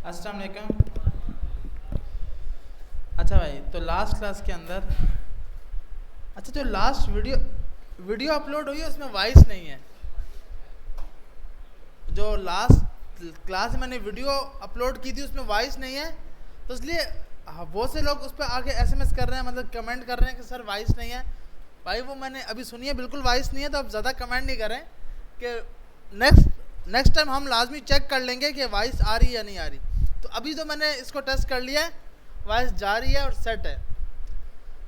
अस्सलाम वालेकुम। अच्छा भाई, तो लास्ट क्लास के अंदर जो लास्ट वीडियो अपलोड हुई है उसमें वॉइस नहीं है। जो लास्ट क्लास में मैंने वीडियो अपलोड की थी उसमें वॉइस नहीं है, तो इसलिए बहुत से लोग उस पर आके एसएमएस कर रहे हैं, मतलब कमेंट कर रहे हैं कि सर वॉइस नहीं है। भाई वो मैंने अभी सुनी है, बिल्कुल वॉइस नहीं है, तो आप ज़्यादा कमेंट नहीं करें कि नेक्स्ट टाइम हम लाजमी चेक कर लेंगे कि वॉइस आ रही है या नहीं आ रही। तो अभी तो मैंने इसको टेस्ट कर लिया है, वॉइस जा रही है और सेट है।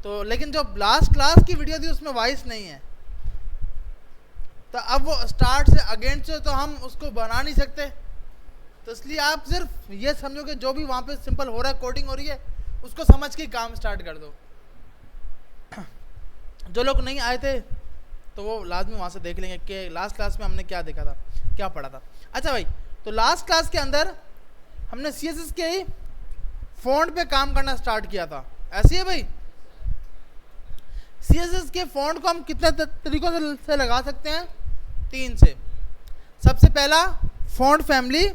तो लेकिन जो लास्ट क्लास की वीडियो थी उसमें वॉइस नहीं है, तो अब वो स्टार्ट से अगेन से तो हम उसको बना नहीं सकते। तो इसलिए आप सिर्फ ये समझो कि जो भी वहाँ पे सिंपल हो रहा है, कोडिंग हो रही है, उसको समझ के काम स्टार्ट कर दो। जो लोग नहीं आए थे तो वो लाजमी वहाँ से देख लेंगे कि लास्ट क्लास में हमने क्या देखा था, क्या पढ़ा था। अच्छा भाई, तो लास्ट क्लास के अंदर हमने CSS के ही फ़ॉन्ट पे काम करना स्टार्ट किया था, ऐसे ही है भाई। CSS के फ़ॉन्ट को हम कितने तरीक़ों से लगा सकते हैं? 3 से। सबसे पहला फ़ॉन्ट फैमिली।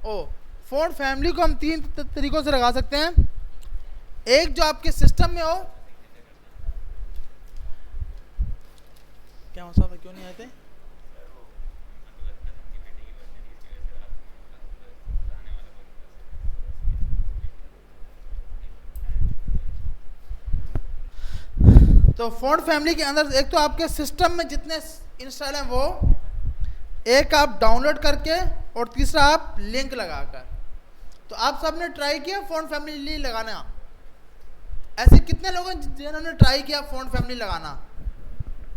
फ़ॉन्ट फैमिली को हम 3 तरीक़ों से लगा सकते हैं। एक जो आपके सिस्टम में हो, क्या मसला, क्यों नहीं आए थे? तो फ़ॉन्ट फैमिली के अंदर एक तो आपके सिस्टम में जितने इंस्टॉल हैं वो, एक आप डाउनलोड करके, और तीसरा आप लिंक लगाकर। तो आप सबने ट्राई किया फ़ॉन्ट फैमिली लगाना? ऐसे कितने लोग हैं जिन्होंने ट्राई किया फ़ॉन्ट फैमिली लगाना?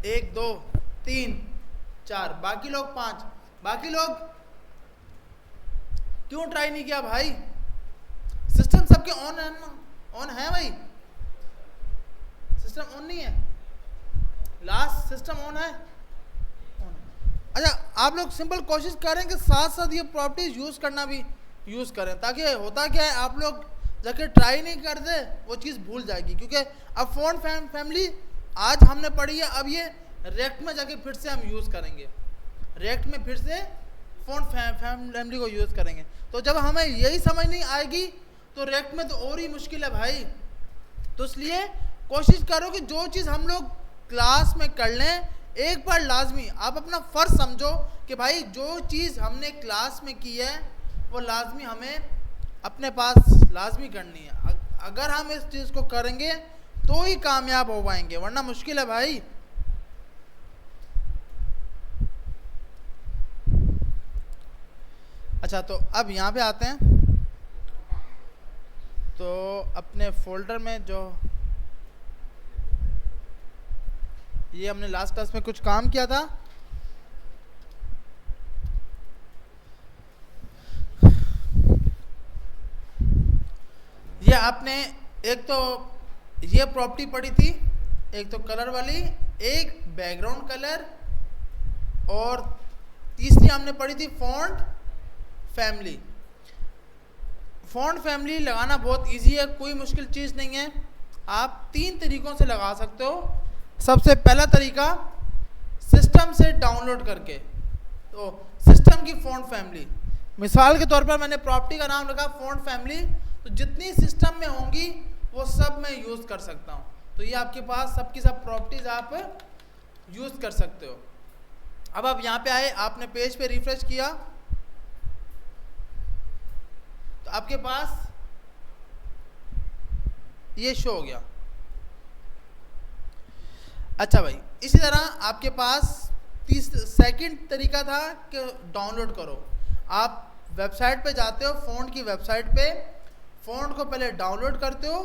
1 2 3 4, बाकी लोग 5। बाकी लोग क्यों ट्राई नहीं किया भाई? सिस्टम सबके ऑन है ना? ऑन है भाई? सिस्टम ऑन नहीं है? लास्ट सिस्टम ऑन है? अच्छा, आप लोग सिंपल कोशिश करें कि साथ साथ ये प्रॉपर्टीज यूज़ करना भी यूज़ करें, ताकि होता क्या है, आप लोग जाके ट्राई नहीं करते वो चीज़ भूल जाएगी। क्योंकि अब फ़ॉन्ट फैमिली आज हमने पढ़ी है, अब ये रिएक्ट में जाके फिर से हम यूज़ करेंगे, रिएक्ट में फिर से फ़ॉन्ट फैमिली को यूज़ करेंगे। तो जब हमें यही समझ नहीं आएगी तो रिएक्ट में तो और ही मुश्किल है भाई। तो इसलिए कोशिश करो कि जो चीज़ हम लोग क्लास में कर लें, एक बार लाजमी आप अपना फ़र्ज समझो कि भाई जो चीज़ हमने क्लास में की है वो लाजमी हमें अपने पास लाजमी करनी है। अगर हम इस चीज़ को करेंगे तो ही कामयाब हो पाएंगे, वरना मुश्किल है भाई। अच्छा, तो अब यहाँ पे आते हैं। तो अपने फोल्डर में जो ये हमने लास्ट क्लास में कुछ काम किया था, ये आपने एक तो ये प्रॉपर्टी पढ़ी थी, एक तो कलर वाली, एक बैकग्राउंड कलर, और तीसरी हमने पढ़ी थी फ़ॉन्ट फैमिली। फ़ॉन्ट फैमिली लगाना बहुत इजी है, कोई मुश्किल चीज़ नहीं है। आप 3 तरीक़ों से लगा सकते हो। सबसे पहला तरीका, सिस्टम से डाउनलोड करके। तो सिस्टम की फ़ॉन्ट फैमिली, मिसाल के तौर पर मैंने प्रॉपर्टी का नाम रखा फ़ॉन्ट फैमिली, तो जितनी सिस्टम में होंगी वो सब मैं यूज़ कर सकता हूँ। तो ये आपके पास सबकी सब प्रॉपर्टीज़ आप यूज़ कर सकते हो। अब आप यहाँ पे आए, आपने पेज पे रिफ्रेश किया तो आपके पास ये शो हो गया। अच्छा भाई, इसी तरह आपके पास सेकंड तरीका था कि डाउनलोड करो। आप वेबसाइट पे जाते हो, फ़ॉन्ट की वेबसाइट पे, फ़ॉन्ट को पहले डाउनलोड करते हो,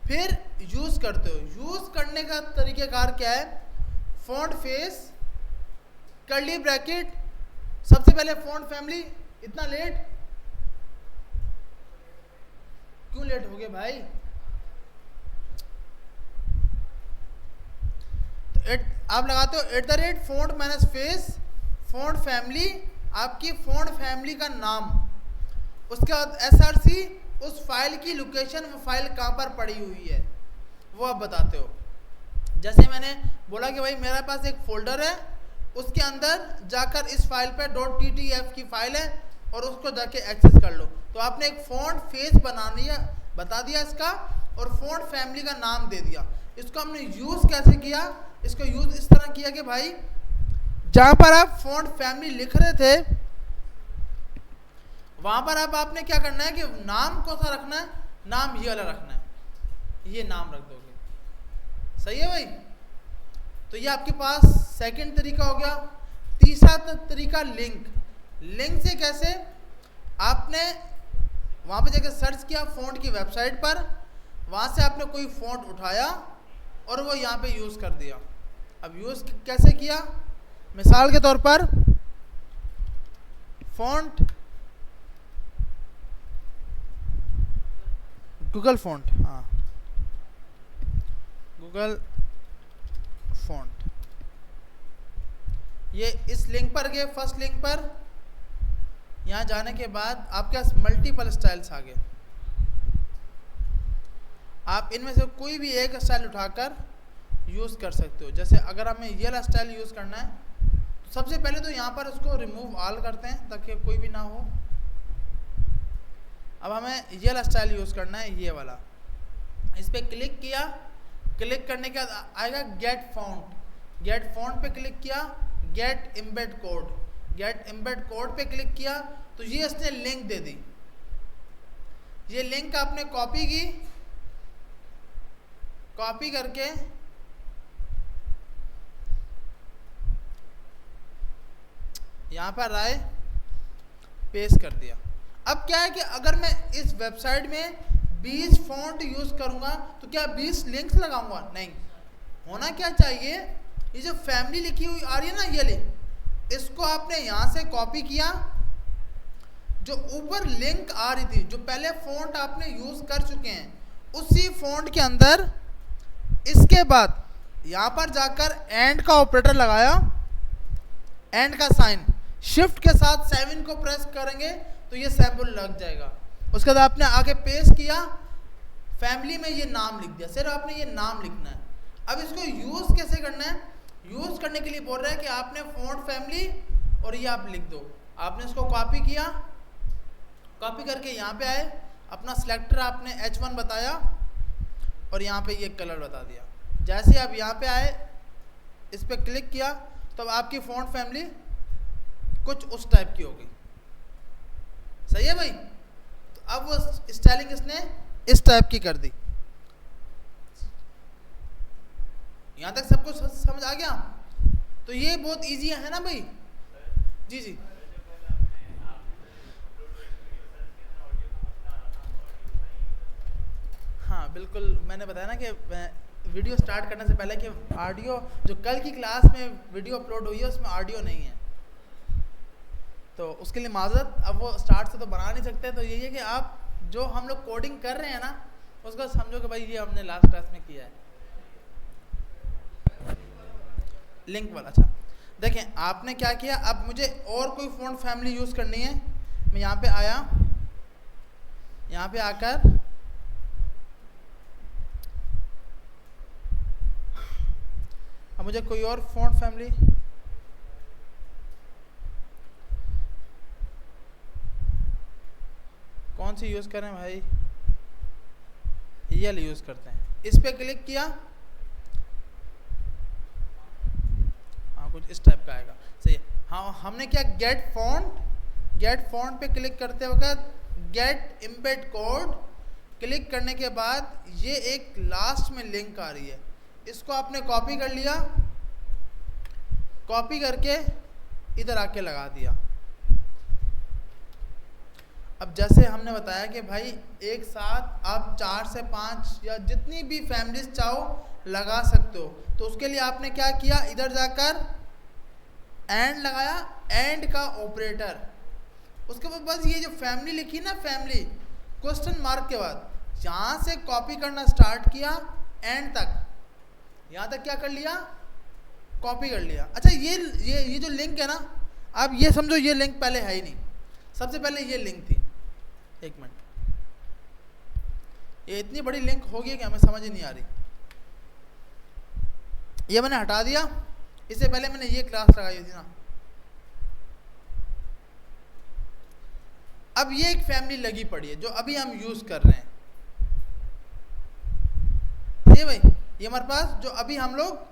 फिर यूज़ करते हो। यूज़ करने का तरीक़ेकार क्या है? फ़ॉन्ट फेस, कर्ली ब्रैकेट, सबसे पहले फ़ॉन्ट फैमिली। इतना लेट क्यों लेट हो गए भाई? आप लगाते हो @font minus face font family, आपकी फ़ॉन्ट फैमिली का नाम, उसके बाद SRC, उस फाइल की लोकेशन, वो फाइल कहाँ पर पड़ी हुई है वो आप बताते हो। जैसे मैंने बोला कि भाई मेरे पास एक फ़ोल्डर है, उसके अंदर जाकर इस फाइल पे .ttf की फ़ाइल है, और उसको जाके एक्सेस कर लो। तो आपने एक फ़ॉन्ट फेस बनानी है बता दिया इसका, और फ़ॉन्ट फैमिली का नाम दे दिया। इसको हमने यूज़ कैसे किया, इसको यूज़ इस तरह किया कि भाई जहाँ पर आप फ़ॉन्ट फैमिली लिख रहे थे वहाँ पर अब आपने क्या करना है कि नाम कौन सा रखना है, नाम ये वाला रखना है, ये नाम रख दोगे। सही है भाई। तो ये आपके पास सेकंड तरीका हो गया। तीसरा तरीका लिंक। लिंक से कैसे, आपने वहाँ पे जाकर सर्च किया फ़ॉन्ट की वेबसाइट पर, वहाँ से आपने कोई फ़ॉन्ट उठाया और वो यहाँ पे यूज़ कर दिया। अब यूज़ कैसे किया, मिसाल के तौर पर फ़ॉन्ट गूगल फ़ॉन्ट, हाँ गूगल फ़ॉन्ट, ये इस लिंक पर गए, फर्स्ट लिंक पर। यहाँ जाने के बाद आपके पास मल्टीपल स्टाइल्स आ गए। आप इनमें से कोई भी एक स्टाइल उठाकर यूज़ कर सकते हो। जैसे अगर हमें ये वाला स्टाइल यूज़ करना है तो सबसे पहले तो यहाँ पर उसको रिमूव ऑल करते हैं ताकि कोई भी ना हो। अब हमें ये वाला स्टाइल यूज़ करना है, ये वाला। इस पर क्लिक किया, क्लिक करने के बाद आएगा गेट फ़ॉन्ट। गेट फ़ॉन्ट पे क्लिक किया, get embed code, get embed code पे क्लिक किया तो ये इसने लिंक दे दी। ये लिंक आपने कॉपी की, कॉपी करके यहाँ पर आए, पेस्ट कर दिया। अब क्या है कि अगर मैं इस वेबसाइट में 20 फ़ॉन्ट यूज़ करूँगा तो क्या 20 लिंक्स लगाऊंगा? नहीं। होना क्या चाहिए, ये जो फैमिली लिखी हुई आ रही है ना, ये लिंक, इसको आपने यहाँ से कॉपी किया, जो ऊपर लिंक आ रही थी, जो पहले फ़ॉन्ट आपने यूज़ कर चुके हैं, उसी फ़ॉन्ट के अंदर इसके बाद यहाँ पर जाकर एंड का ऑपरेटर लगाया, एंड का साइन, शिफ्ट के साथ 7 को प्रेस करेंगे तो ये सैम्पल लग जाएगा। उसके बाद आपने आगे पेस्ट किया, फैमिली में ये नाम लिख दिया, सिर्फ आपने ये नाम लिखना है। अब इसको यूज़ कैसे करना है, यूज़ करने के लिए बोल रहा है कि आपने फ़ॉन्ट फैमिली और ये आप लिख दो। आपने इसको कॉपी किया, कॉपी करके यहाँ पे आए, अपना सिलेक्टर आपने H1 बताया और यहाँ पे ये कलर बता दिया। जैसे आप यहाँ पे आए, इस पर क्लिक किया तो अब आपकी फ़ॉन्ट फैमिली कुछ उस टाइप की होगी। सही है भाई। तो अब वो स्टाइलिंग इसने इस टाइप की कर दी। यहाँ तक सब कुछ समझ आ गया? तो ये बहुत इजी है ना भाई? जी जी। हाँ बिल्कुल, मैंने बताया ना कि वीडियो स्टार्ट करने से पहले कि ऑडियो, जो कल की क्लास में वीडियो अपलोड हुई है उसमें ऑडियो नहीं है, तो उसके लिए माजरत। अब वो स्टार्ट से तो बना नहीं सकते, तो यही है कि आप जो हम लोग कोडिंग कर रहे हैं ना, उसको समझो कि भाई ये हमने लास्ट क्लास में किया है। लिंक वाला, अच्छा देखें आपने क्या किया। अब मुझे और कोई फ़ॉन्ट फैमिली यूज़ करनी है, मैं यहाँ पे आया, यहाँ पे आकर अब मुझे कोई और फ़ॉन्ट फैमिली, कौन सी यूज़ करें भाई, ये यूज़ करते हैं। इस पे क्लिक किया, हाँ कुछ इस टाइप का आएगा। सही है। हाँ हमने क्या, गेट फ़ॉन्ट पे क्लिक करते वक्त गेट एम्बेड कोड क्लिक करने के बाद ये एक लास्ट में लिंक आ रही है, इसको आपने कॉपी कर लिया, कॉपी करके इधर आके लगा दिया। अब जैसे हमने बताया कि भाई एक साथ आप 4 से 5 या जितनी भी फैमिलीज चाहो लगा सकते हो। तो उसके लिए आपने क्या किया, इधर जाकर एंड लगाया, एंड का ऑपरेटर, उसके बाद बस ये जो फैमिली लिखी ना, फैमिली क्वेश्चन मार्क के बाद यहाँ से कॉपी करना स्टार्ट किया, एंड तक, यहाँ तक क्या कर लिया, कॉपी कर लिया। अच्छा ये जो लिंक है ना, आप ये समझो ये लिंक पहले है ही नहीं, सबसे पहले ये लिंक थी। एक मिनट, ये इतनी बड़ी लिंक होगी कि हमें समझ ही नहीं आ रही। ये मैंने हटा दिया, इससे पहले मैंने ये क्लास लगाई थी ना, अब ये एक फैमिली लगी पड़ी है जो अभी हम यूज कर रहे हैं, ये भाई ये हमारे पास जो अभी हम लोग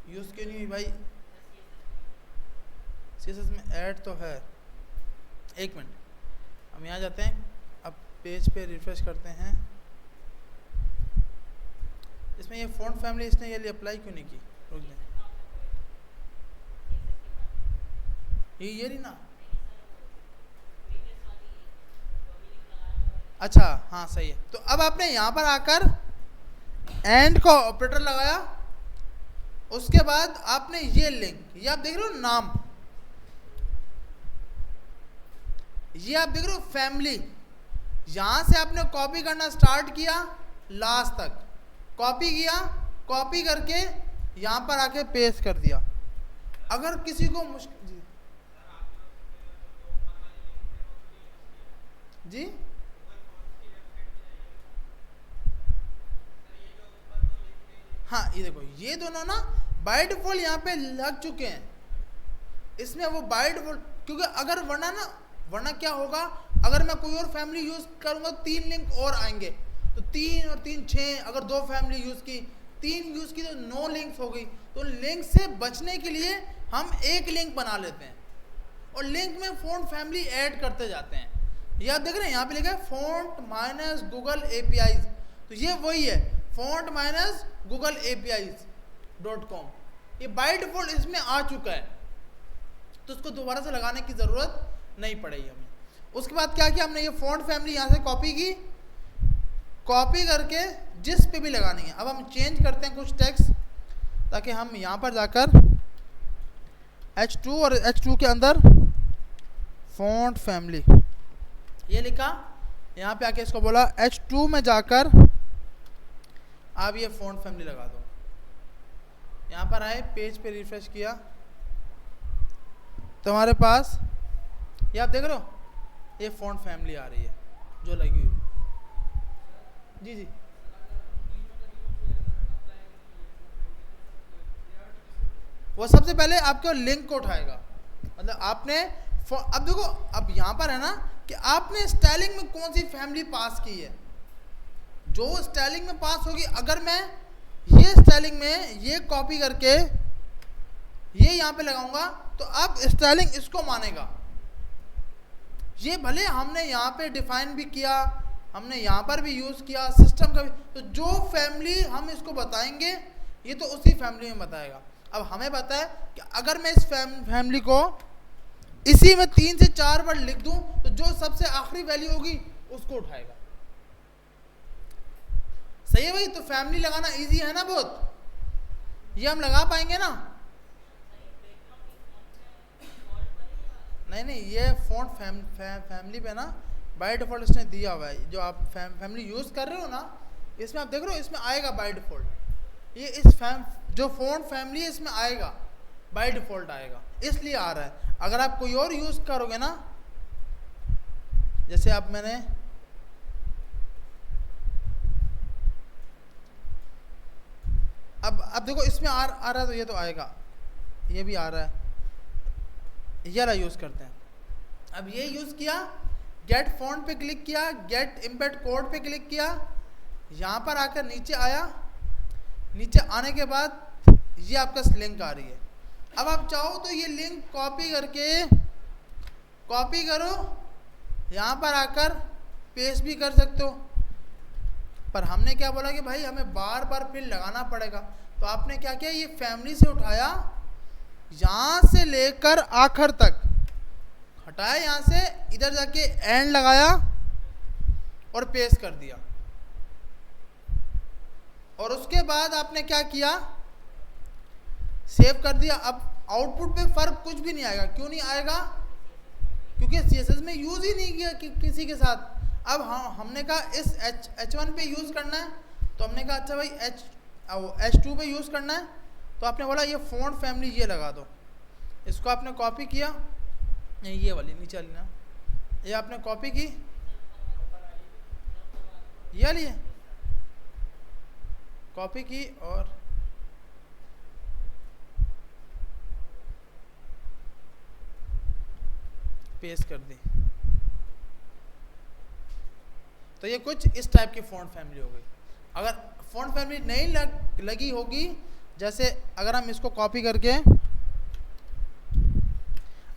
यूज क्यों नहीं हुई भाई, सीएसएस में ऐड तो है, एक मिनट हम यहाँ जाते हैं, अब पेज पे रिफ्रेश करते हैं, इसमें ये फ़ॉन्ट फैमिली इसने ये अप्लाई क्यों नहीं की, रुक जाए, ये नहीं ना, अच्छा हाँ सही है। तो अब आपने यहाँ पर आकर एंड का ऑपरेटर लगाया, उसके बाद आपने ये लिंक, ये आप देख रहे हो नाम, ये आप देख रहे हो फैमिली, यहां से आपने कॉपी करना स्टार्ट किया, लास्ट तक कॉपी किया, कॉपी करके यहां पर आके पेस्ट कर दिया। अगर किसी को मुश्किल जी हाँ ये देखो, ये दोनों ना बाय डिफॉल्ट यहाँ पे लग चुके हैं, इसमें वो बाय डिफॉल्ट, क्योंकि अगर वरना क्या होगा, अगर मैं कोई और फैमिली यूज करूंगा 3 लिंक और आएंगे, तो 3 और 3 6, अगर 2 फैमिली यूज की, 3 यूज की तो 9 लिंक्स हो गई। तो लिंक से बचने के लिए हम एक लिंक बना लेते हैं और लिंक में फ़ॉन्ट फैमिली ऐड करते जाते हैं। ये आप देख रहे हैं यहाँ पे लिखा है फ़ॉन्ट माइनस गूगल APIs, तो ये वही है फ़ॉन्ट माइनस गूगल APIs.com, ये बाय डिफॉल्ट इसमें आ चुका है, तो उसको दोबारा से लगाने की ज़रूरत नहीं पड़ेगी हमें। उसके बाद क्या किया हमने, ये फ़ॉन्ट फैमिली यहाँ से कॉपी की, कॉपी करके जिस पे भी लगानी है, अब हम चेंज करते हैं कुछ टेक्स्ट, ताकि हम यहाँ पर जाकर H2 और H2 के अंदर फ़ॉन्ट फैमिली ये लिखा, यहाँ पे आके इसको बोला H2 में जाकर आप ये फ़ॉन्ट फैमिली लगा दो, यहाँ पर आए पेज पे रिफ्रेश किया तो हमारे पास ये आप देख रहे हो, ये फ़ॉन्ट फैमिली आ रही है जो लगी हुई, जी जी वो सबसे पहले आपके लिंक को उठाएगा, मतलब आपने अब देखो, अब यहाँ पर है ना कि आपने स्टाइलिंग में कौन सी फैमिली पास की है, जो स्टाइलिंग में पास होगी, अगर मैं ये स्टाइलिंग में ये कॉपी करके ये यहाँ पे लगाऊंगा तो अब स्टाइलिंग इसको मानेगा, ये भले हमने यहाँ पे डिफाइन भी किया, हमने यहाँ पर भी यूज़ किया सिस्टम का भी, तो जो फैमिली हम इसको बताएंगे ये तो उसी फैमिली में बताएगा। अब हमें पता है कि अगर मैं इस फैमिली को इसी में 3 से 4 बार लिख दूं तो जो सबसे आखिरी वैल्यू होगी उसको उठाएगा, सही है भाई। तो फैमिली लगाना इजी है ना बहुत, ये हम लगा पाएंगे ना, नहीं ये फ़ॉन्ट फैमिली पे ना बाय डिफ़ॉल्ट इसने दिया हुआ है, जो आप फैमिली यूज़ कर रहे हो ना, इसमें आप देख रहे हो इसमें आएगा बाय डिफ़ॉल्ट, ये इस जो फ़ॉन्ट फैमिली है इसमें आएगा, बाय डिफ़ॉल्ट आएगा, इसलिए आ रहा है। अगर आप कोई और यूज़ करोगे ना, जैसे आप मैंने अब देखो इसमें आ रहा है तो ये तो आएगा, ये भी आ रहा है, ये वाला यूज़ करते हैं। अब ये यूज़ किया, गेट फ़ॉन्ट पे क्लिक किया, गेट एम्बेड कोड पे क्लिक किया, यहाँ पर आकर नीचे आया, नीचे आने के बाद ये आपका लिंक आ रही है। अब आप चाहो तो ये लिंक कॉपी करके कॉपी करो, यहाँ पर आकर पेस्ट भी कर सकते हो, पर हमने क्या बोला कि भाई हमें बार बार फिर लगाना पड़ेगा, तो आपने क्या किया, ये फैमिली से उठाया, यहाँ से लेकर आखिर तक हटाया, यहाँ से इधर जाके एंड लगाया और पेस्ट कर दिया, और उसके बाद आपने क्या किया, सेव कर दिया। अब आउटपुट पे फर्क कुछ भी नहीं आएगा, क्यों नहीं आएगा, क्योंकि CSS में यूज़ ही नहीं किया किसी के साथ। अब हमने कहा इस H1 पे यूज़ करना है, तो हमने कहा अच्छा भाई H2 पे यूज़ करना है, तो आपने बोला ये फ़ॉन्ट फैमिली ये लगा दो, इसको आपने कॉपी किया, ये वाली नीचे वाली ना, ये आपने कॉपी की, ये वाली है, कॉपी की और पेस्ट कर दी। तो ये कुछ इस टाइप की फ़ॉन्ट फैमिली हो गई। अगर फ़ॉन्ट फैमिली नहीं लगी होगी, जैसे अगर हम इसको कॉपी करके,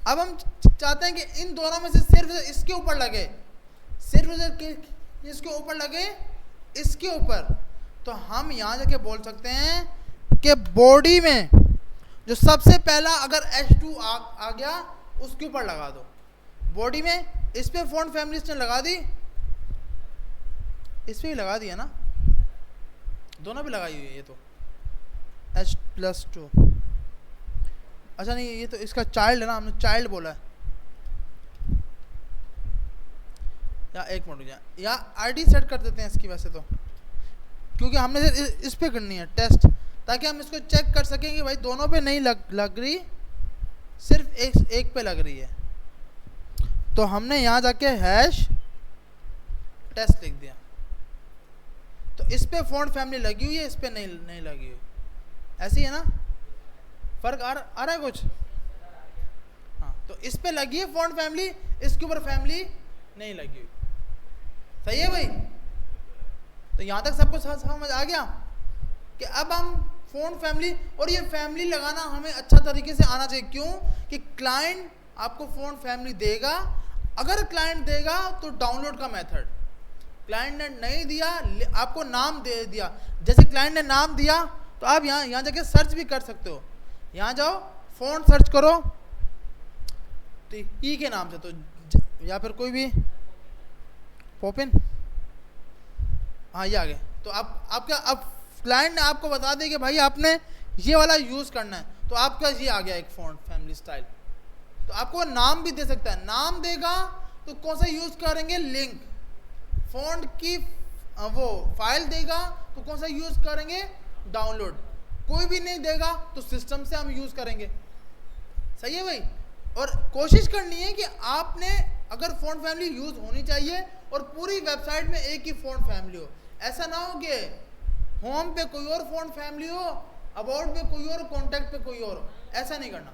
अब हम चाहते हैं कि इन दोनों में से सिर्फ इसके ऊपर लगे, सिर्फ इसके ऊपर लगे, इसके ऊपर, तो हम यहाँ जाके बोल सकते हैं कि बॉडी में जो सबसे पहला अगर H2 आ गया उसके ऊपर लगा दो। बॉडी में इस पे फ़ॉन्ट फैमिली ने लगा दी, इस पे भी लगा दिया ना, दोनों पे लगाई हुई है ये तो H+2। अच्छा नहीं, ये तो इसका चाइल्ड है ना, हमने चाइल्ड बोला है। या एक मिनट, या आईडी सेट कर देते हैं इसकी, वैसे तो क्योंकि हमने इस पे करनी है टेस्ट, ताकि हम इसको चेक कर सकें कि भाई दोनों पे नहीं लग रही, सिर्फ एक पे लग रही है। तो हमने यहाँ जाके #टेस्ट लिख दिया, तो इस पे फ़ॉन्ट फैमिली लगी हुई है, इस पे नहीं लगी हुई। ऐसी है ना, फर्क आ रहा है कुछ? हाँ, तो इस पे लगी है फ़ॉन्ट फैमिली, इसके ऊपर फैमिली नहीं लगी हुई। सही है भाई? तो यहाँ तक सबको समझ आ गया कि अब हम फ़ॉन्ट फैमिली, और ये फैमिली लगाना हमें अच्छा तरीके से आना चाहिए। क्यों? कि क्लाइंट आपको फ़ॉन्ट फैमिली देगा, अगर क्लाइंट देगा तो डाउनलोड का मेथड, क्लाइंट ने नहीं दिया, आपको नाम दे दिया, जैसे क्लाइंट ने नाम दिया तो आप यहाँ जाके सर्च भी कर सकते हो। यहाँ जाओ, फ़ॉन्ट सर्च करो तो ई के नाम से, तो या फिर कोई भी पॉपिन, हाँ ये आ गए। तो अब क्लाइंट ने आपको बता दें कि भाई आपने ये वाला यूज़ करना है, तो आपका ये आ गया एक फ़ॉन्ट फैमिली स्टाइल। तो आपको नाम भी दे सकता है, नाम देगा तो कौन सा यूज़ करेंगे, लिंक। फ़ॉन्ट की वो फाइल देगा तो कौन सा यूज़ करेंगे, डाउनलोड। कोई भी नहीं देगा तो सिस्टम से हम यूज़ करेंगे। सही है भाई? और कोशिश करनी है कि आपने, अगर फ़ॉन्ट फैमिली यूज़ होनी चाहिए और पूरी वेबसाइट में एक ही फ़ॉन्ट फैमिली हो। ऐसा ना हो कि होम पे कोई और फ़ॉन्ट फैमिली हो, अबाउट पे कोई और, कॉन्टैक्ट पे कोई और हो। ऐसा नहीं करना।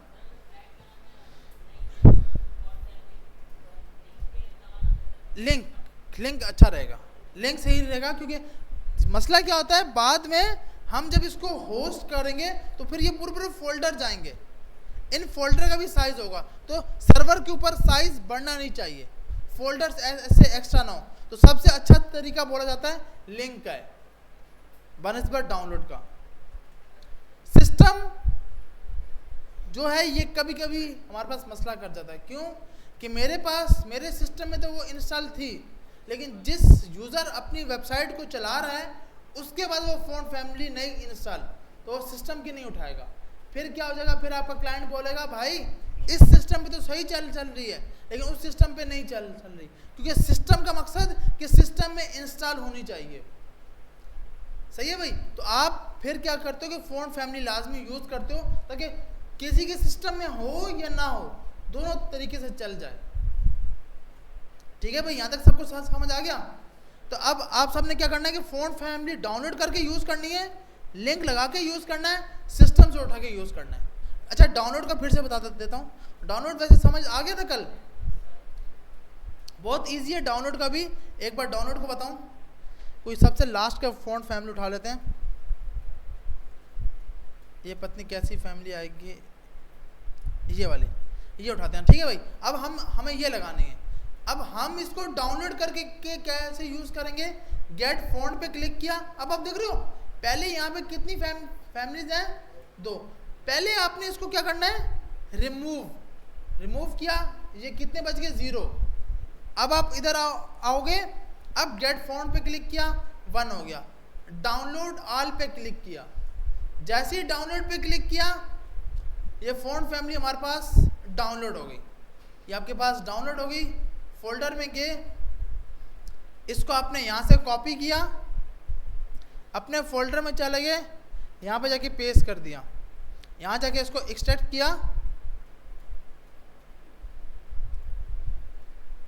लिंक अच्छा रहेगा, लिंक सही रहेगा, क्योंकि मसला क्या होता है, बाद में हम जब इसको होस्ट करेंगे तो फिर ये पूरे फोल्डर जाएंगे, इन फोल्डर का भी साइज होगा, तो सर्वर के ऊपर साइज बढ़ना नहीं चाहिए, फोल्डर्स ऐसे एक्स्ट्रा ना हो। तो सबसे अच्छा तरीका बोला जाता है लिंक का है बनस्बत डाउनलोड का। सिस्टम जो है ये कभी कभी हमारे पास मसला कर जाता है। क्यों? कि मेरे सिस्टम में तो वो इंस्टॉल थी, लेकिन जिस यूज़र अपनी वेबसाइट को चला रहा है उसके बाद वो फ़ॉन्ट फैमिली नहीं इंस्टॉल, तो वो सिस्टम की नहीं उठाएगा। फिर क्या हो जाएगा, फिर आपका क्लाइंट बोलेगा भाई इस सिस्टम पे तो सही चल रही है, लेकिन उस सिस्टम पे नहीं चल रही, क्योंकि सिस्टम का मकसद कि सिस्टम में इंस्टॉल होनी चाहिए। सही है भाई? तो आप फिर क्या करते हो कि फ़ॉन्ट फैमिली लाजमी यूज़ करते हो, ताकि किसी के सिस्टम में हो या ना हो, दोनों तरीके से चल जाए। ठीक है भाई? यहाँ तक सबको समझ आ गया? तो अब आप सबने क्या करना है कि फ़ॉन्ट फैमिली डाउनलोड करके यूज़ करनी है, लिंक लगा के यूज़ करना है, सिस्टम से उठा के यूज़ करना है। अच्छा, डाउनलोड का फिर से बता देता हूँ। डाउनलोड वैसे समझ आ गया था कल, बहुत ईजी है डाउनलोड का भी। एक बार डाउनलोड को बताऊँ, कोई सबसे लास्ट का फ़ॉन्ट फैमिली उठा लेते हैं। ये पत्नी कैसी फैमिली आएगी, ये वाली, ये उठाते हैं। ठीक है भाई? अब हमें ये लगानी है। अब हम इसको डाउनलोड करके कैसे यूज़ करेंगे, गेट फ़ॉन्ट पे क्लिक किया। अब आप देख रहे हो पहले यहाँ पे कितनी फैमिलीज हैं, 2। पहले आपने इसको क्या करना है, रिमूव किया, ये कितने बच गए, 0। अब आप इधर आओगे, अब गेट फ़ॉन्ट पे क्लिक किया, 1 हो गया। डाउनलोड ऑल पे क्लिक किया, जैसे ही डाउनलोड पे क्लिक किया ये फ़ॉन्ट फैमिली हमारे पास डाउनलोड हो गई। ये आपके पास डाउनलोड हो गई, फोल्डर में गए, इसको आपने यहाँ से कॉपी किया, अपने फोल्डर में चले गए, यहाँ पे जाके पेस्ट कर दिया, यहाँ जाके इसको एक्सट्रैक्ट किया,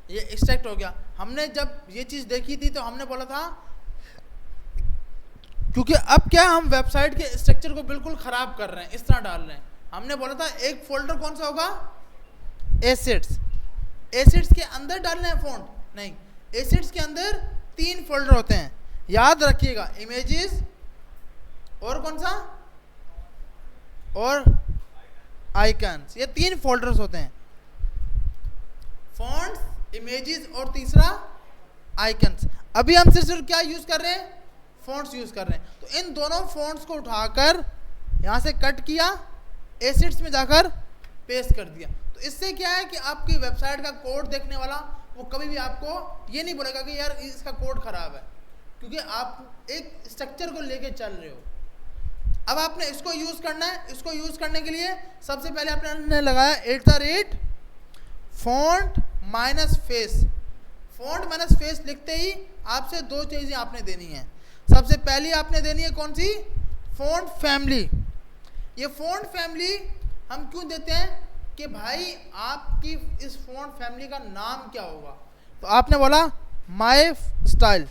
ये एक्सट्रैक्ट हो गया। हमने जब ये चीज़ देखी थी तो हमने बोला था, क्योंकि अब क्या हम वेबसाइट के स्ट्रक्चर को बिल्कुल ख़राब कर रहे हैं, इस तरह डाल रहे हैं। हमने बोला था एक फोल्डर कौन सा होगा, एसेट्स। एसिड्स के अंदर डालना है फ़ॉन्ट? नहीं, एसिड्स के अंदर 3 फोल्डर होते हैं, याद रखिएगा, इमेजेस और कौन सा, और आइकन्स, ये 3 फोल्डर्स होते हैं, फॉन्ट्स, इमेजेस और तीसरा आइकन्स। अभी हम सिर्फ क्या यूज कर रहे हैं, फॉन्ट्स यूज कर रहे हैं। तो इन दोनों फॉन्ट्स को उठाकर यहां से कट किया, एसिड्स में जाकर पेस्ट कर दिया। तो इससे क्या है कि आपकी वेबसाइट का कोड देखने वाला वो कभी भी आपको ये नहीं बोलेगा कि यार इसका कोड खराब है, क्योंकि आप एक स्ट्रक्चर को लेके चल रहे हो। अब आपने इसको यूज करना है। इसको यूज करने के लिए सबसे पहले आपने लगाया @ font minus face. Font minus face लिखते ही आपसे 2 चीजें आपने देनी है। सबसे पहली आपने देनी है कौन सी, फॉन्ट फैमिली। ये फॉन्ट फैमिली हम क्यों देते हैं कि भाई आपकी इस फॉन्ट फैमिली का नाम क्या होगा। तो आपने बोला माय स्टाइल,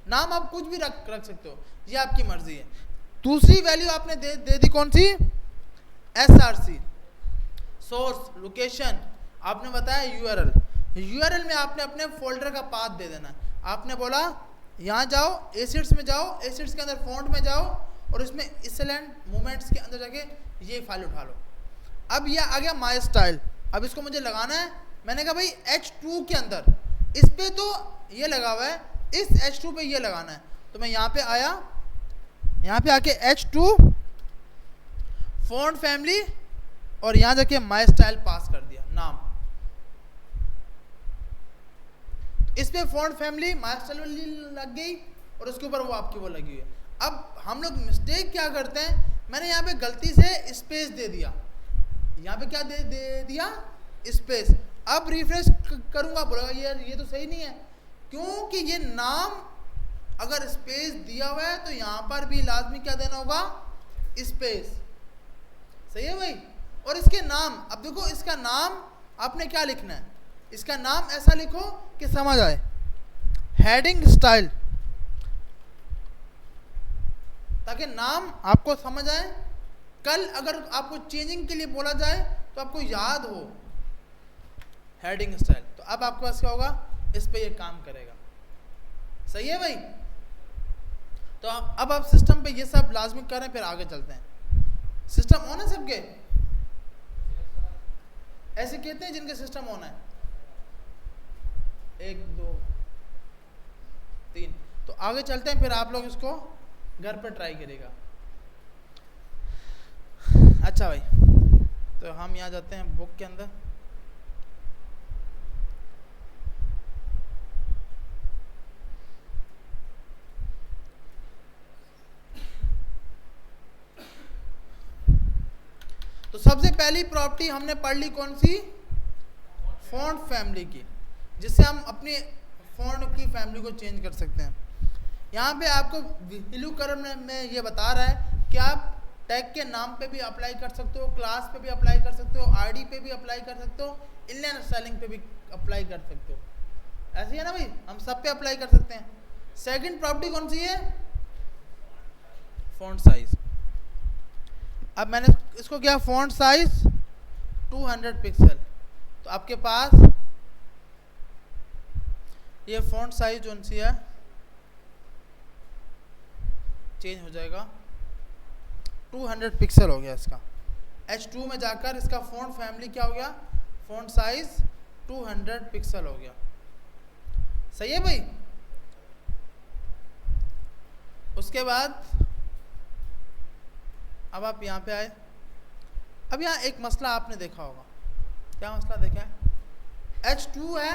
नाम आप कुछ भी रख सकते हो, ये आपकी मर्जी है। दूसरी वैल्यू आपने दे दी कौन सी, SRC, सोर्स लोकेशन। आपने बताया URL में आपने अपने फोल्डर का पाथ दे देना। आपने बोला यहाँ जाओ, एसिड्स में जाओ, एसिड्स के अंदर फॉन्ट में जाओ और इसमें इसेलेंट मूवमेंट्स के अंदर जाके ये फाइल उठा लो। अब ये आ गया माय स्टाइल। अब इसको मुझे लगाना है। मैंने कहा भाई H2 के अंदर, इस पे तो ये लगा हुआ है, इस H2 पे ये लगाना है। तो मैं यहाँ पे आया, यहाँ पे आके H2 फॉन्ट फैमिली और यहाँ जाके माय स्टाइल पास कर दिया नाम। इस पे फॉन्ट फैमिली माय स्टाइल लग गई और उसके ऊपर वो आपकी वो लगी हुई है। अब हम लोग मिस्टेक क्या करते हैं, मैंने यहाँ पे गलती से स्पेस दे दिया, यहाँ पे क्या दे दिया, स्पेस। अब रिफ्रेश करूंगा, बोलेगा यार ये तो सही नहीं है, क्योंकि ये नाम अगर स्पेस दिया हुआ है तो यहाँ पर भी लाजमी क्या देना होगा, स्पेस। सही है भाई। और इसके नाम, अब देखो इसका नाम आपने क्या लिखना है, इसका नाम ऐसा लिखो कि समझ आए, हेडिंग स्टाइल, ताकि नाम आपको समझ आए। कल अगर आपको चेंजिंग के लिए बोला जाए तो आपको याद हो हेडिंग स्टाइल। तो अब आपके पास क्या होगा, इस पे ये काम करेगा। सही है भाई। तो अब आप सिस्टम पे ये सब लाजमी करें, फिर आगे चलते हैं। सिस्टम ऑन है सबके? ऐसे कहते हैं जिनके सिस्टम ऑन है, 1 2 3। तो आगे चलते हैं, फिर आप लोग इसको घर पर ट्राई करेगा। अच्छा भाई, तो हम यहाँ जाते हैं बुक के अंदर। तो सबसे पहली प्रॉपर्टी हमने पढ़ ली कौन सी, फॉन्ट फैमिली की, जिससे हम अपनी फॉन्ट की फैमिली को चेंज कर सकते हैं। यहाँ पे आपको वैल्यू कलर में ये बता रहा है कि आप टैग के नाम पे भी अप्लाई कर सकते हो, क्लास पे भी अप्लाई कर सकते हो, आईडी पे भी अप्लाई कर सकते हो, इनलाइन स्टाइलिंग पे भी अप्लाई कर सकते हो। ऐसे ही है ना भाई, हम सब पे अप्लाई कर सकते हैं। सेकंड प्रॉपर्टी कौन सी है, फॉन्ट साइज। अब मैंने इसको क्या, फॉन्ट साइज 200 पिक्सल। तो आपके पास ये फॉन्ट साइज कौन सी है, चेंज हो जाएगा, 200 पिक्सल हो गया इसका। H2 में जाकर इसका फॉन्ट फैमिली क्या हो गया, फॉन्ट साइज 200 पिक्सल हो गया। सही है भाई। उसके बाद अब आप यहाँ पे आए। अब यहाँ एक मसला आपने देखा होगा, क्या मसला देखा है, H2 है,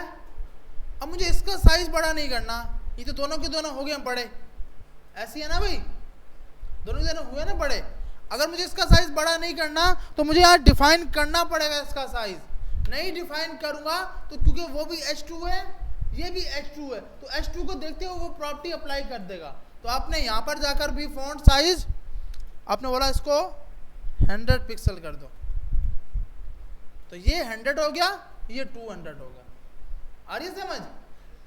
अब मुझे इसका साइज बड़ा नहीं करना, ये तो दोनों के दोनों हो गए बड़े। ऐसी है ना भाई, दोनों के दोनों हुए ना बड़े। अगर मुझे इसका साइज बड़ा नहीं करना तो मुझे यहाँ डिफाइन करना पड़ेगा इसका साइज। नहीं डिफाइन करूंगा तो, क्योंकि वो भी H2 है, ये भी H2 है, तो H2 को देखते हुए वो प्रॉपर्टी अप्लाई कर देगा। तो आपने यहाँ पर जाकर भी फॉन्ट साइज आपने बोला इसको 100 पिक्सल कर दो, तो ये 100 हो गया, ये 200 हो गया। आ रही समझ?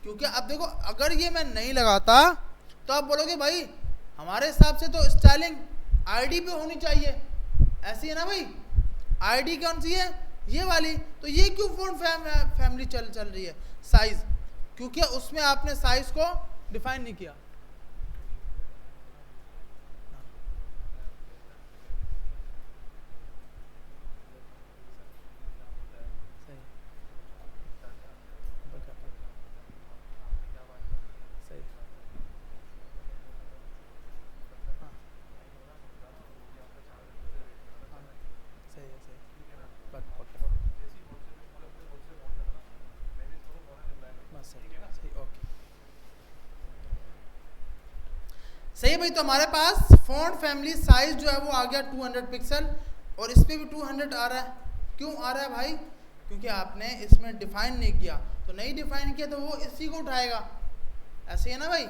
क्योंकि अब देखो, अगर ये मैं नहीं लगाता तो आप बोलोगे भाई हमारे हिसाब से तो स्टाइलिंग आईडी पे होनी चाहिए। ऐसी है ना भाई, आईडी कौन सी है, ये वाली, तो ये क्यों फ़ॉन्ट फैमिली चल रही है? साइज, क्योंकि उसमें आपने साइज को डिफाइन नहीं किया। सही भाई, तो हमारे पास फ़ॉन्ट फैमिली साइज जो है वो आ गया 200 पिक्सल, और इस पे भी 200 आ रहा है। क्यों आ रहा है भाई? क्योंकि आपने इसमें डिफाइन नहीं किया, तो नहीं डिफाइन किया तो वो इसी को उठाएगा, ऐसे है ना भाई।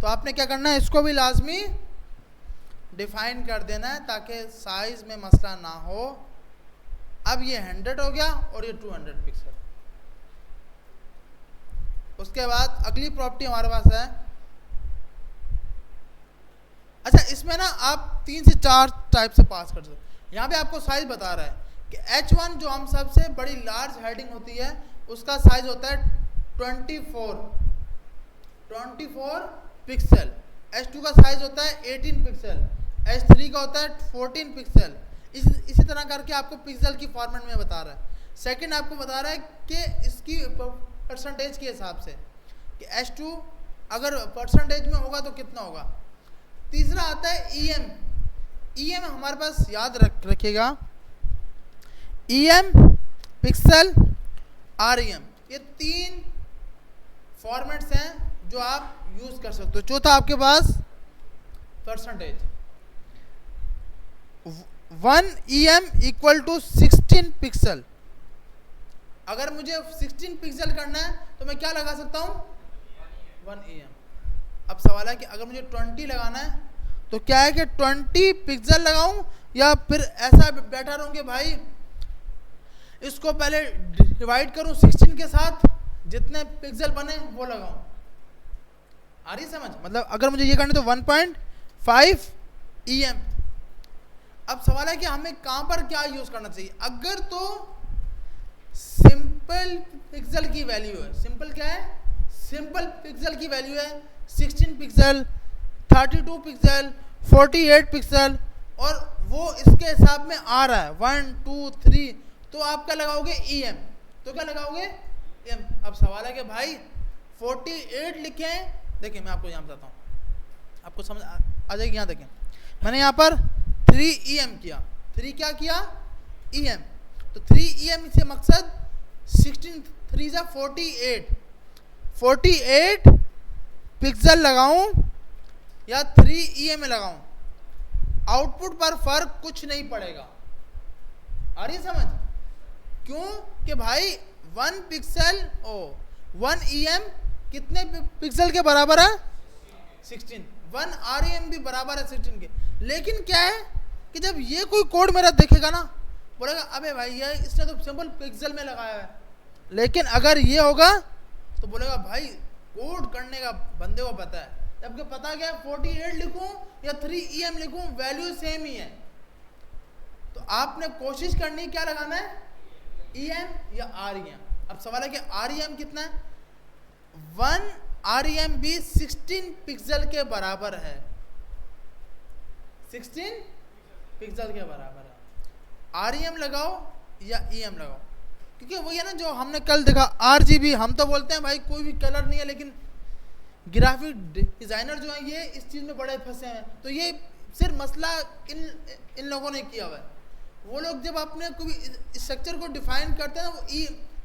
तो आपने क्या करना है, इसको भी लाजमी डिफाइन कर देना है ताकि साइज में मसला ना हो। अब ये 100 हो गया और ये 200 पिक्सल। उसके बाद अगली प्रॉपर्टी हमारे पास है, अच्छा इसमें ना आप 3 से 4 टाइप से पास कर सकते हो। यहाँ पे आपको साइज बता रहा है कि H1 जो हम सबसे बड़ी लार्ज हेडिंग होती है उसका साइज होता है 24 पिक्सल, H2 का साइज होता है 18 पिक्सल, H3 का होता है 14 पिक्सल। इसी तरह करके आपको पिक्सल की फॉर्मेट में बता रहा है। सेकंड आपको बता रहा है कि इसकी परसेंटेज के हिसाब से कि H2 अगर परसेंटेज में होगा तो कितना होगा। तीसरा आता है EM हमारे पास याद रखिएगा, EM पिक्सल REM, ये 3 फॉर्मेट्स हैं जो आप यूज कर सकते हो। चौथा आपके पास percentage, 1 EM equal to 16 pixel. अगर मुझे 16 पिक्सल करना है तो मैं क्या लगा सकता हूँ, 1 EM। अब सवाल है कि अगर मुझे 20 लगाना है तो क्या है कि 20 पिक्सल लगाऊं या फिर ऐसा बैठा रहूं कि भाई इसको पहले डिवाइड करूं 16 के साथ, जितने पिक्सल बने वो लगाऊं। आ रही समझ? मतलब अगर मुझे ये करना तो 1.5 EM। अब सवाल है कि हमें कहां पर क्या यूज करना चाहिए। अगर तो सिंपल पिक्सल की वैल्यू है, सिंपल क्या है, सिंपल पिक्सल की वैल्यू है 16 पिक्सल, 32 पिक्सल, 48 पिक्सल, और वो इसके हिसाब में आ रहा है 1 2 3, तो आप क्या लगाओगे, EM। तो क्या लगाओगे, EM। अब सवाल है कि भाई 48 लिखें, देखिए मैं आपको यहाँ बताता हूँ, आपको समझ आ जाएगी। यहाँ देखें, मैंने यहाँ पर 3 EM किया, 3 क्या किया, EM। तो 3 EM से मकसद 16 3 जा 48 पिक्सल लगाऊं या 3 EM लगाऊं, आउटपुट पर फर्क कुछ नहीं पड़ेगा। आ रही समझ? क्यों कि भाई 1 पिक्सल 1 EM कितने पिक्सल के बराबर है, 16। 1 REM भी बराबर है 16 के। लेकिन क्या है कि जब ये कोई कोड मेरा देखेगा ना, बोलेगा अबे भाई ये इसने तो सिंपल पिक्सल में लगाया है। लेकिन अगर ये होगा तो बोलेगा भाई कोड करने का बंदे को पता है। जबकि पता क्या है, 48 लिखूं या 3 EM लिखूं, वैल्यू सेम ही है। तो आपने कोशिश करनी क्या लगाना है, EM या REM। अब सवाल है कि REM कितना है, 1 REM भी 16 पिक्सल के बराबर है, 16 पिक्सल के बराबर है। REM लगाओ या EM लगाओ, क्योंकि वही है ना जो हमने कल देखा, RGB। हम तो बोलते हैं भाई कोई भी कलर नहीं है, लेकिन ग्राफिक डिजाइनर जो है ये इस चीज़ में बड़े फंसे हैं। तो ये सिर्फ मसला इन लोगों ने किया हुआ है। वो लोग जब अपने कोई स्ट्रक्चर को डिफाइन करते हैं ना, वो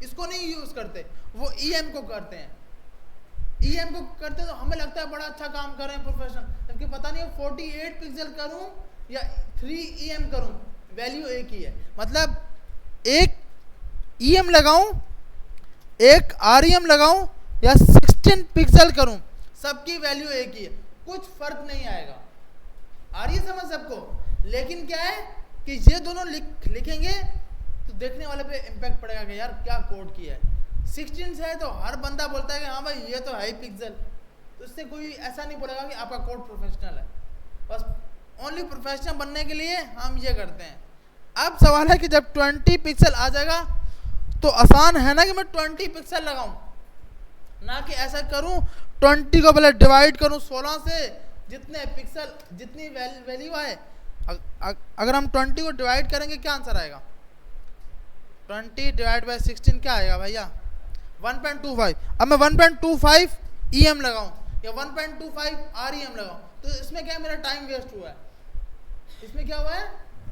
इसको नहीं यूज़ करते, वो EM को करते हैं। EM को करते हैं तो हमें लगता है बड़ा अच्छा काम कर रहे हैं, प्रोफेशनल, जबकि पता नहीं 48 पिक्सल करूं या 3 EM करूं, वैल्यू एक ही है। मतलब एक EM लगाऊं, एक REM लगाऊं या 16 पिक्सल करूं, सबकी वैल्यू एक ही है, कुछ फर्क नहीं आएगा। आ रही है समझ सबको? लेकिन क्या है कि ये दोनों लिखेंगे तो देखने वाले पे इम्पैक्ट पड़ेगा कि यार क्या कोड किया है। 16 से है तो हर बंदा बोलता है कि हाँ भाई ये तो है पिक्सल, तो इससे कोई ऐसा नहीं बोलेगा कि आपका कोड प्रोफेशनल है। बस ओनली प्रोफेशनल बनने के लिए हम ये करते हैं। अब सवाल है कि जब 20 पिक्सल आ जाएगा तो आसान है ना कि मैं 20 पिक्सल लगाऊं, ना कि ऐसा करूं 20 को पहले डिवाइड करूं 16 से, जितने पिक्सल जितनी वैल्यू आए। अगर हम 20 को डिवाइड करेंगे क्या आंसर आएगा? 20 डिवाइड बाई 16 क्या आएगा भैया? 1.25। अब मैं 1.25 EM लगाऊं या 1.25 REM लगाऊं, तो इसमें क्या है, मेरा टाइम वेस्ट हुआ है। इसमें क्या हुआ है?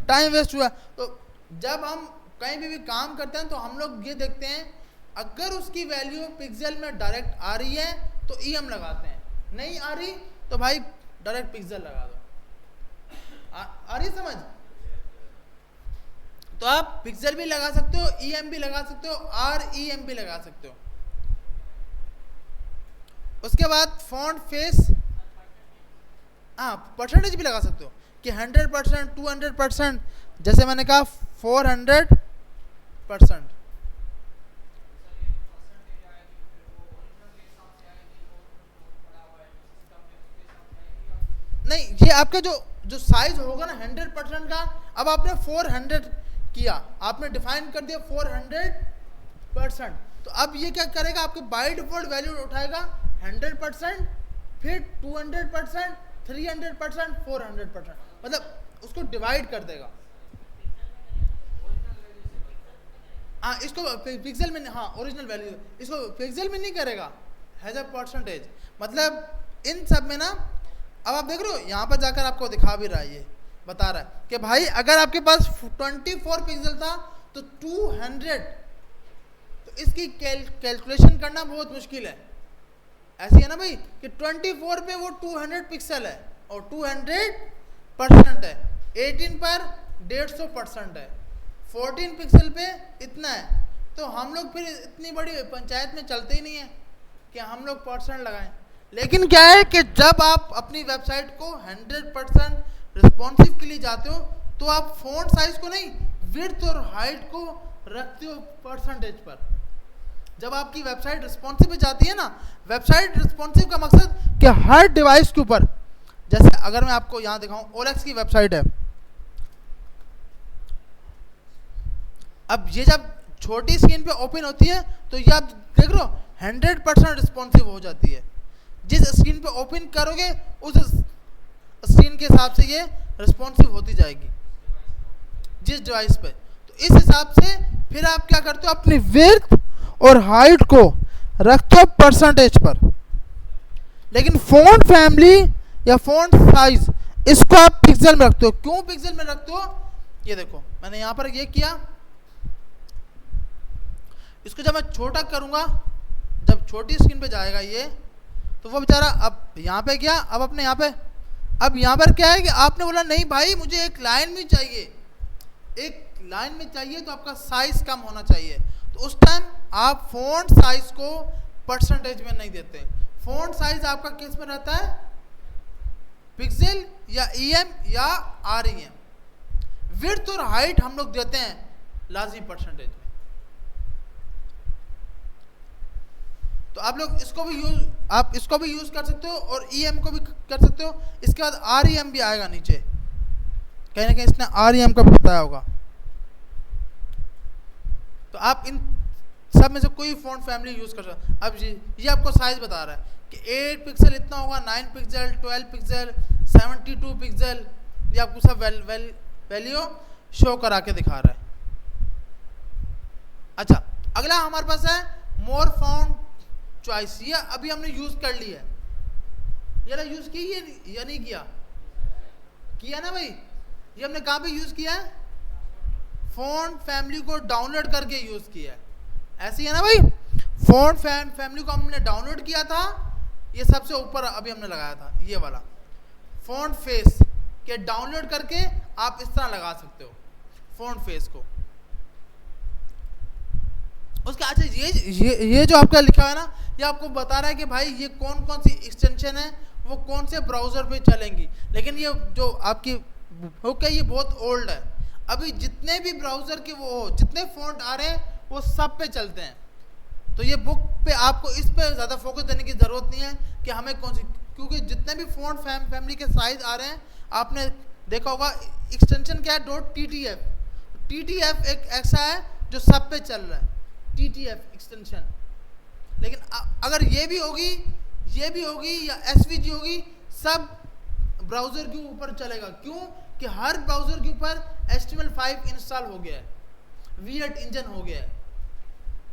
टाइम वेस्ट हुआ है। तो जब हम कहीं भी काम करते हैं तो हम लोग ये देखते हैं, अगर उसकी वैल्यू पिक्सल में डायरेक्ट आ रही है तो EM लगाते हैं, नहीं आ रही तो भाई डायरेक्ट पिक्सल लगा दो। आ रही समझ? तो आप पिक्सल भी लगा सकते हो, EM भी लगा सकते हो, REM भी लगा सकते हो। उसके बाद फॉन्ट फेस, हाँ परसेंटेज भी लगा सकते हो कि 100%, 200%, जैसे मैंने कहा 400%। नहीं, ये आपका जो साइज होगा ना 100% का, अब आपने 400 किया, आपने डिफाइन कर दिया 400%, तो अब ये क्या करेगा, आपके बाय डिफॉल्ट वैल्यू उठाएगा 100%, फिर 200%, 300%, 400%, मतलब उसको डिवाइड कर देगा। हाँ, इसको पिक्सल में, हाँ ओरिजिनल वैल्यू, इसको पिक्सल में नहीं करेगा, हैज अ परसेंटेज। मतलब इन सब में ना, अब आप देख रहे हो यहाँ पर जाकर आपको दिखा भी रहा है, ये बता रहा है कि भाई अगर आपके पास 24 पिक्सल था तो 200, तो इसकी कैलकुलेशन करना बहुत मुश्किल है। ऐसी है ना भाई कि 24 पे वो 200 पिक्सल है और 200% है, 18 पर 150% है, 14 पिक्सल पे इतना है। तो हम लोग फिर इतनी बड़ी पंचायत में चलते ही नहीं है कि हम लोग परसेंट लगाएं। लेकिन क्या है कि जब आप अपनी वेबसाइट को 100% रिस्पॉन्सिव के लिए जाते हो तो आप फॉन्ट साइज को नहीं, विड्थ और हाइट को रखते हो परसेंटेज पर। जब आपकी वेबसाइट रिस्पॉन्सिव पे जाती है ना, वेबसाइट रिस्पॉन्सिव का मकसद कि हर डिवाइस के ऊपर, जैसे अगर मैं आपको यहाँ दिखाऊं, OLX की वेबसाइट है, अब ये जब छोटी स्क्रीन पे ओपन होती है तो ये आप देख रहे हो 100% रिस्पॉन्सिव हो जाती है। जिस स्क्रीन पे ओपन करोगे उस स्क्रीन के हिसाब से ये रिस्पॉन्सिव होती जाएगी, जिस डिवाइस पे। तो इस हिसाब से फिर आप क्या करते हो, अपनी विड्थ और हाइट को रखते हो परसेंटेज पर। लेकिन फॉन्ट फैमिली या फॉन्ट साइज, इसको आप पिक्सल में रखते हो। क्यों पिक्सल में रखते हो? ये देखो मैंने यहां पर ये किया, इसको जब मैं छोटा करूंगा, जब छोटी स्क्रीन पे जाएगा ये, तो वो बेचारा अब यहाँ पे गया, अब अपने यहाँ पे, अब यहाँ पर क्या है कि आपने बोला नहीं भाई मुझे एक लाइन में चाहिए, एक लाइन में चाहिए, तो आपका साइज कम होना चाहिए। तो उस टाइम आप फॉन्ट साइज को परसेंटेज में नहीं देते। फॉन्ट साइज आपका किस में रहता है? पिक्सल या EM या REM। विड्थ और हाइट हम लोग देते हैं लाजमी परसेंटेज में। तो आप लोग इसको भी यूज कर सकते हो और EM को भी कर सकते हो। इसके बाद REM भी आएगा नीचे, कहीं ना कहीं इसने REM का भी बताया होगा। तो आप इन सब में से कोई फॉन्ट फैमिली यूज कर सकते हो। अब ये आपको साइज बता रहा है कि 8 पिक्सल इतना होगा, 9 पिक्सल, 12 पिक्सल, 72 पिक्सल, ये आपको सब वैल्यू शो करा के दिखा रहा है। अच्छा, अगला हमारे पास है मोर फॉन्ट चॉइस। ये अभी हमने यूज कर लिया है, ये ना यूज की या नहीं किया ना भाई? ये हमने कहाँ पे यूज किया है? फॉन्ट फैमिली को डाउनलोड करके यूज किया है। ऐसी है ना भाई, फॉन्ट फैमिली को हमने डाउनलोड किया था, ये सबसे ऊपर अभी हमने लगाया था ये वाला फॉन्ट फेस के, डाउनलोड करके आप इस तरह लगा सकते हो फॉन्ट फेस को। उसके अच्छा ये जो आपका लिखा है ना, ये आपको बता रहा है कि भाई ये कौन कौन सी एक्सटेंशन है, वो कौन से ब्राउजर पे चलेंगी। लेकिन ये जो आपकी बुक है ये बहुत ओल्ड है, अभी जितने भी ब्राउजर के वो जितने फॉन्ट आ रहे हैं वो सब पे चलते हैं। तो ये बुक पे आपको इस पे ज़्यादा फोकस देने की ज़रूरत नहीं है कि हमें कौन सी, क्योंकि जितने भी फॉन्ट फैमिली के साइज आ रहे हैं, आपने देखा होगा एक्सटेंशन क्या है, .ttf। TTF एक ऐसा है जो सब पे चल रहा है। TTF extension. लेकिन अगर ये भी होगी या SVG होगी, सब ब्राउजर के ऊपर चलेगा। क्यों? कि हर ब्राउजर के ऊपर HTML5 इंस्टॉल हो गया है, V8 इंजन हो गया है,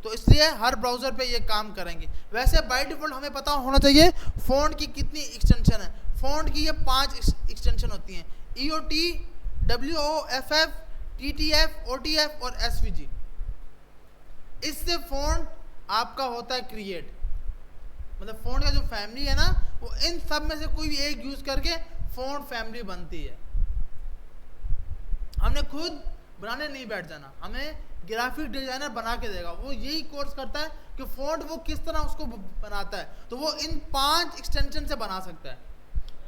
तो इसलिए हर ब्राउजर पे ये काम करेंगे। वैसे बाय डिफॉल्ट हमें पता होना चाहिए फ़ॉन्ट की कितनी एक्सटेंशन है। फ़ॉन्ट की ये 5 एक्सटेंशन होती हैं, EOT, WOFF, TTF, OTF और SVG। इससे फ़ॉन्ट आपका होता है क्रिएट, मतलब फ़ॉन्ट का जो फैमिली है ना, वो इन सब में से कोई भी एक यूज़ करके फ़ॉन्ट फैमिली बनती है। हमने खुद बनाने नहीं बैठ जाना, हमें ग्राफिक डिजाइनर बना के देगा। वो यही कोर्स करता है कि फ़ॉन्ट वो किस तरह उसको बनाता है, तो वो इन 5 एक्सटेंशन से बना सकता है।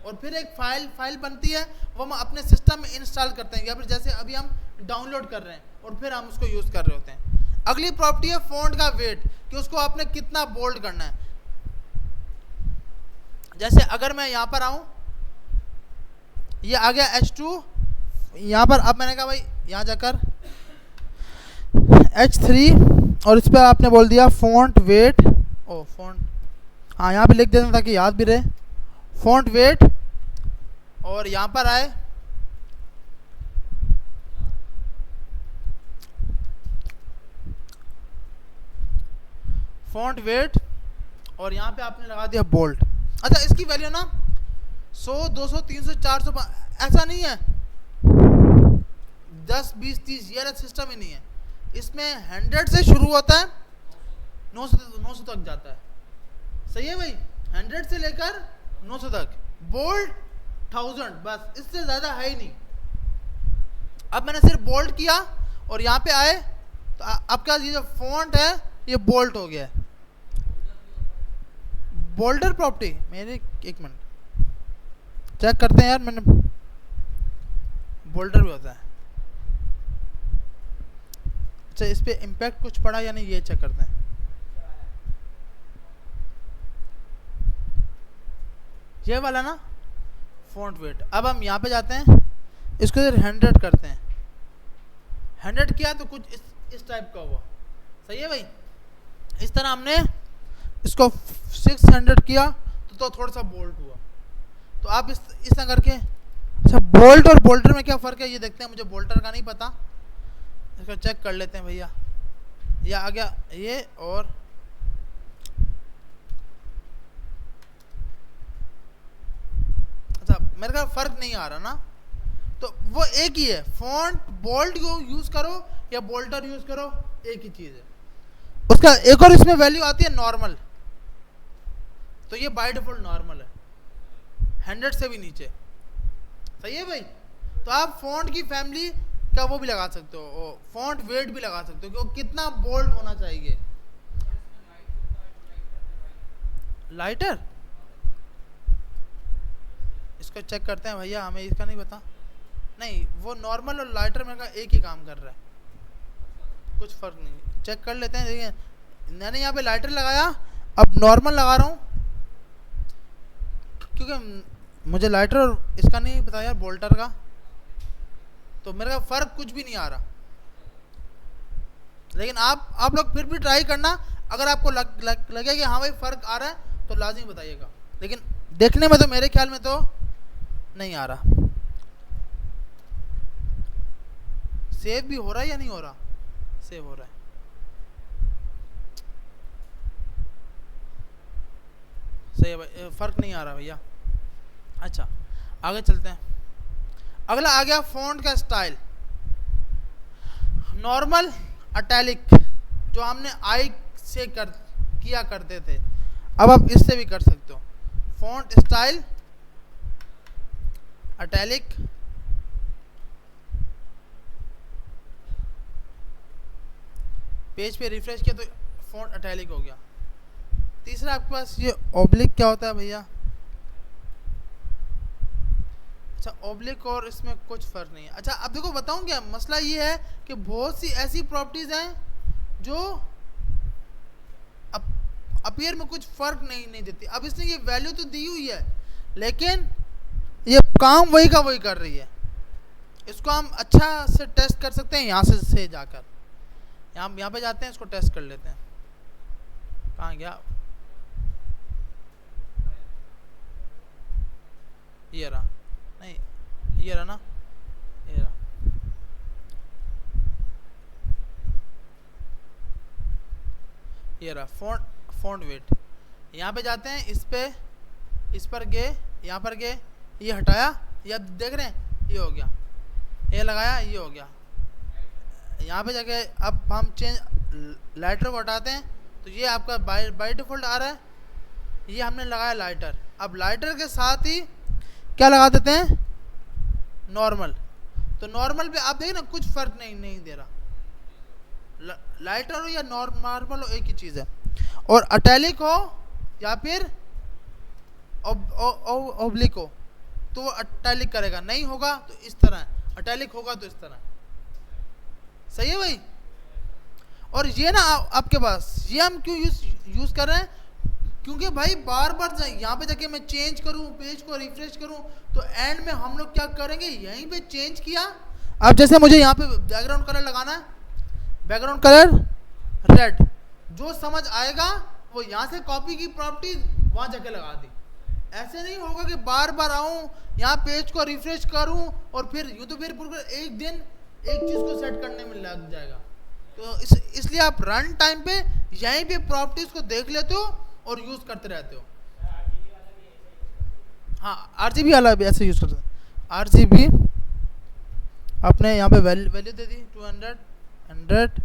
और फिर एक फाइल बनती है, वो हम अपने सिस्टम में इंस्टॉल करते हैं, या फिर जैसे अभी हम डाउनलोड कर रहे हैं और फिर हम उसको यूज़ कर रहे होते हैं। अगली प्रॉपर्टी है फ़ॉन्ट का वेट, कि उसको आपने कितना बोल्ड करना है। जैसे अगर मैं यहाँ पर आऊँ, ये आ गया H2 यहाँ पर, अब मैंने कहा भाई यहाँ जाकर H3 और इस पर आपने बोल दिया फ़ॉन्ट वेट, हाँ यहाँ पे लिख देना ताकि याद भी रहे, फ़ॉन्ट वेट। और यहाँ पर आए फ़ॉन्ट वेट और यहाँ पे आपने लगा दिया बोल्ड। अच्छा, इसकी वैल्यू ना 100, 200, 300, 400 ऐसा नहीं है, 10, 20, 30 ये सिस्टम ही नहीं है। इसमें 100 से शुरू होता है, 900 तक जाता है। सही है भाई, 100 से लेकर 900 तक, बोल्ड 1000, बस इससे ज़्यादा है ही नहीं। अब मैंने सिर्फ बोल्ड किया और यहाँ पे आए तो आपका ये जो फ़ॉन्ट है ये बोल्ड हो गया है। बोल्डर प्रॉपर्टी मेरे, एक मिनट चेक करते हैं यार, मैंने बोल्डर भी होता है। अच्छा, इस पे इम्पैक्ट कुछ पड़ा या नहीं ये चेक करते हैं। ये वाला ना फ़ॉन्ट वेट। अब हम यहाँ पे जाते हैं, इसको 100 करते हैं। 100 किया तो कुछ इस टाइप का हुआ। सही है भाई, इस तरह हमने इसको 600 किया तो थोड़ा सा बोल्ड हुआ। तो आप इस तरह करके, अच्छा बोल्ट और बोल्टर में क्या फ़र्क है ये देखते हैं। मुझे बोल्टर का नहीं पता, इसको चेक कर लेते हैं भैया। ये आ गया ये, और अच्छा मेरे का फ़र्क नहीं आ रहा ना, तो वो एक ही है। फ़ॉन्ट बोल्ड को यूज़ करो या बोल्टर यूज़ करो, एक ही चीज़ है। उसका एक और इसमें वैल्यू आती है नॉर्मल, तो ये बाय डिफ़ॉल्ट नॉर्मल है, 100 से भी नीचे। सही है भाई, तो आप फ़ॉन्ट की फैमिली का वो भी लगा सकते हो, फ़ॉन्ट वेट भी लगा सकते हो कि वो कितना बोल्ड होना चाहिए। लाइटर, इसको चेक करते हैं भैया, हमें इसका नहीं पता। नहीं, वो नॉर्मल और लाइटर में का एक ही काम कर रहा है, कुछ फ़र्क नहीं। चेक कर लेते हैं। देखिए मैंने यहाँ पे लाइटर लगाया, अब नॉर्मल लगा रहा हूँ क्योंकि मुझे लाइटर और इसका नहीं पता यार, बोल्टर का, तो मेरे का फ़र्क कुछ भी नहीं आ रहा। लेकिन आप लोग फिर भी ट्राई करना, अगर आपको लगे कि हाँ भाई फ़र्क आ रहा है तो लाजमी बताइएगा। लेकिन देखने में तो मेरे ख्याल में तो नहीं आ रहा। सेव भी हो रहा है या नहीं हो रहा? सेव हो रहा है। सही है भाई, फ़र्क नहीं आ रहा भैया। अच्छा आगे चलते हैं। अगला आ गया फ़ॉन्ट का स्टाइल। नॉर्मल, इटैलिक, जो हमने आई से किया करते थे, अब आप इससे भी कर सकते हो। फ़ॉन्ट स्टाइल इटैलिक, पेज पे रिफ्रेश किया तो फ़ॉन्ट इटैलिक हो गया। तीसरा आपके पास ये ऑब्लिक, क्या होता है भैया? अच्छा ऑब्लिक और इसमें कुछ फ़र्क नहीं है। अच्छा अब देखो बताऊं क्या मसला ये है कि बहुत सी ऐसी प्रॉपर्टीज़ हैं जो अपीयर में कुछ फ़र्क नहीं देती। अब इसने ये वैल्यू तो दी हुई है, लेकिन ये काम वही का वही कर रही है। इसको हम अच्छा से टेस्ट कर सकते हैं यहाँ से जाकर। यहाँ पे जाते हैं, इसको टेस्ट कर लेते हैं। कहाँ गया? ये रहा, नहीं ये रहा ना, ये रहा। ये रहा फॉन्ट वेट। यहाँ पे जाते हैं, इस पर गए, यहाँ पर गए, ये हटाया, ये आप देख रहे हैं, ये हो गया, ये लगाया, ये हो गया। यहाँ पे जाके अब हम चेंज लाइटर को हटाते हैं, तो ये आपका बाय डिफ़ॉल्ट आ रहा है। ये हमने लगाया लाइटर। अब लाइटर के साथ ही क्या लगा देते हैं? नॉर्मल। तो नॉर्मल पे आप देखिए ना, कुछ फर्क नहीं दे रहा, लाइटर हो या नॉर्मल हो, एक ही चीज़ है। और अटैलिक हो या फिर ओब्लिक हो तो वो अटैलिक करेगा, नहीं होगा तो इस तरह, अटैलिक होगा तो इस तरह। सही है भाई? और ये ना आपके पास, ये हम क्यों यूज़ कर रहे हैं? क्योंकि भाई बार बार यहाँ पे जाके मैं चेंज करूँ, पेज को रिफ्रेश करूँ, तो एंड में हम लोग क्या करेंगे? यहीं पे चेंज किया। अब जैसे मुझे यहाँ पे बैकग्राउंड कलर लगाना है, बैकग्राउंड कलर रेड, जो समझ आएगा वो यहाँ से कॉपी की प्रॉपर्टीज वहाँ जाके लगा दी। ऐसे नहीं होगा कि बार बार आऊँ, यहाँ पेज को रिफ्रेश करूँ और फिर यूँ तो फिर पूरा एक दिन एक चीज़ को सेट करने में लग जाएगा। तो इसलिए आप रन टाइम पे यहीं पे प्रॉपर्टीज को देख लेते हो और यूज़ करते रहते हो। हाँ, RGB वाला भी ऐसे यूज़ करते हैं। RGB आपने यहाँ पे वैल्यू दे दी 200 100।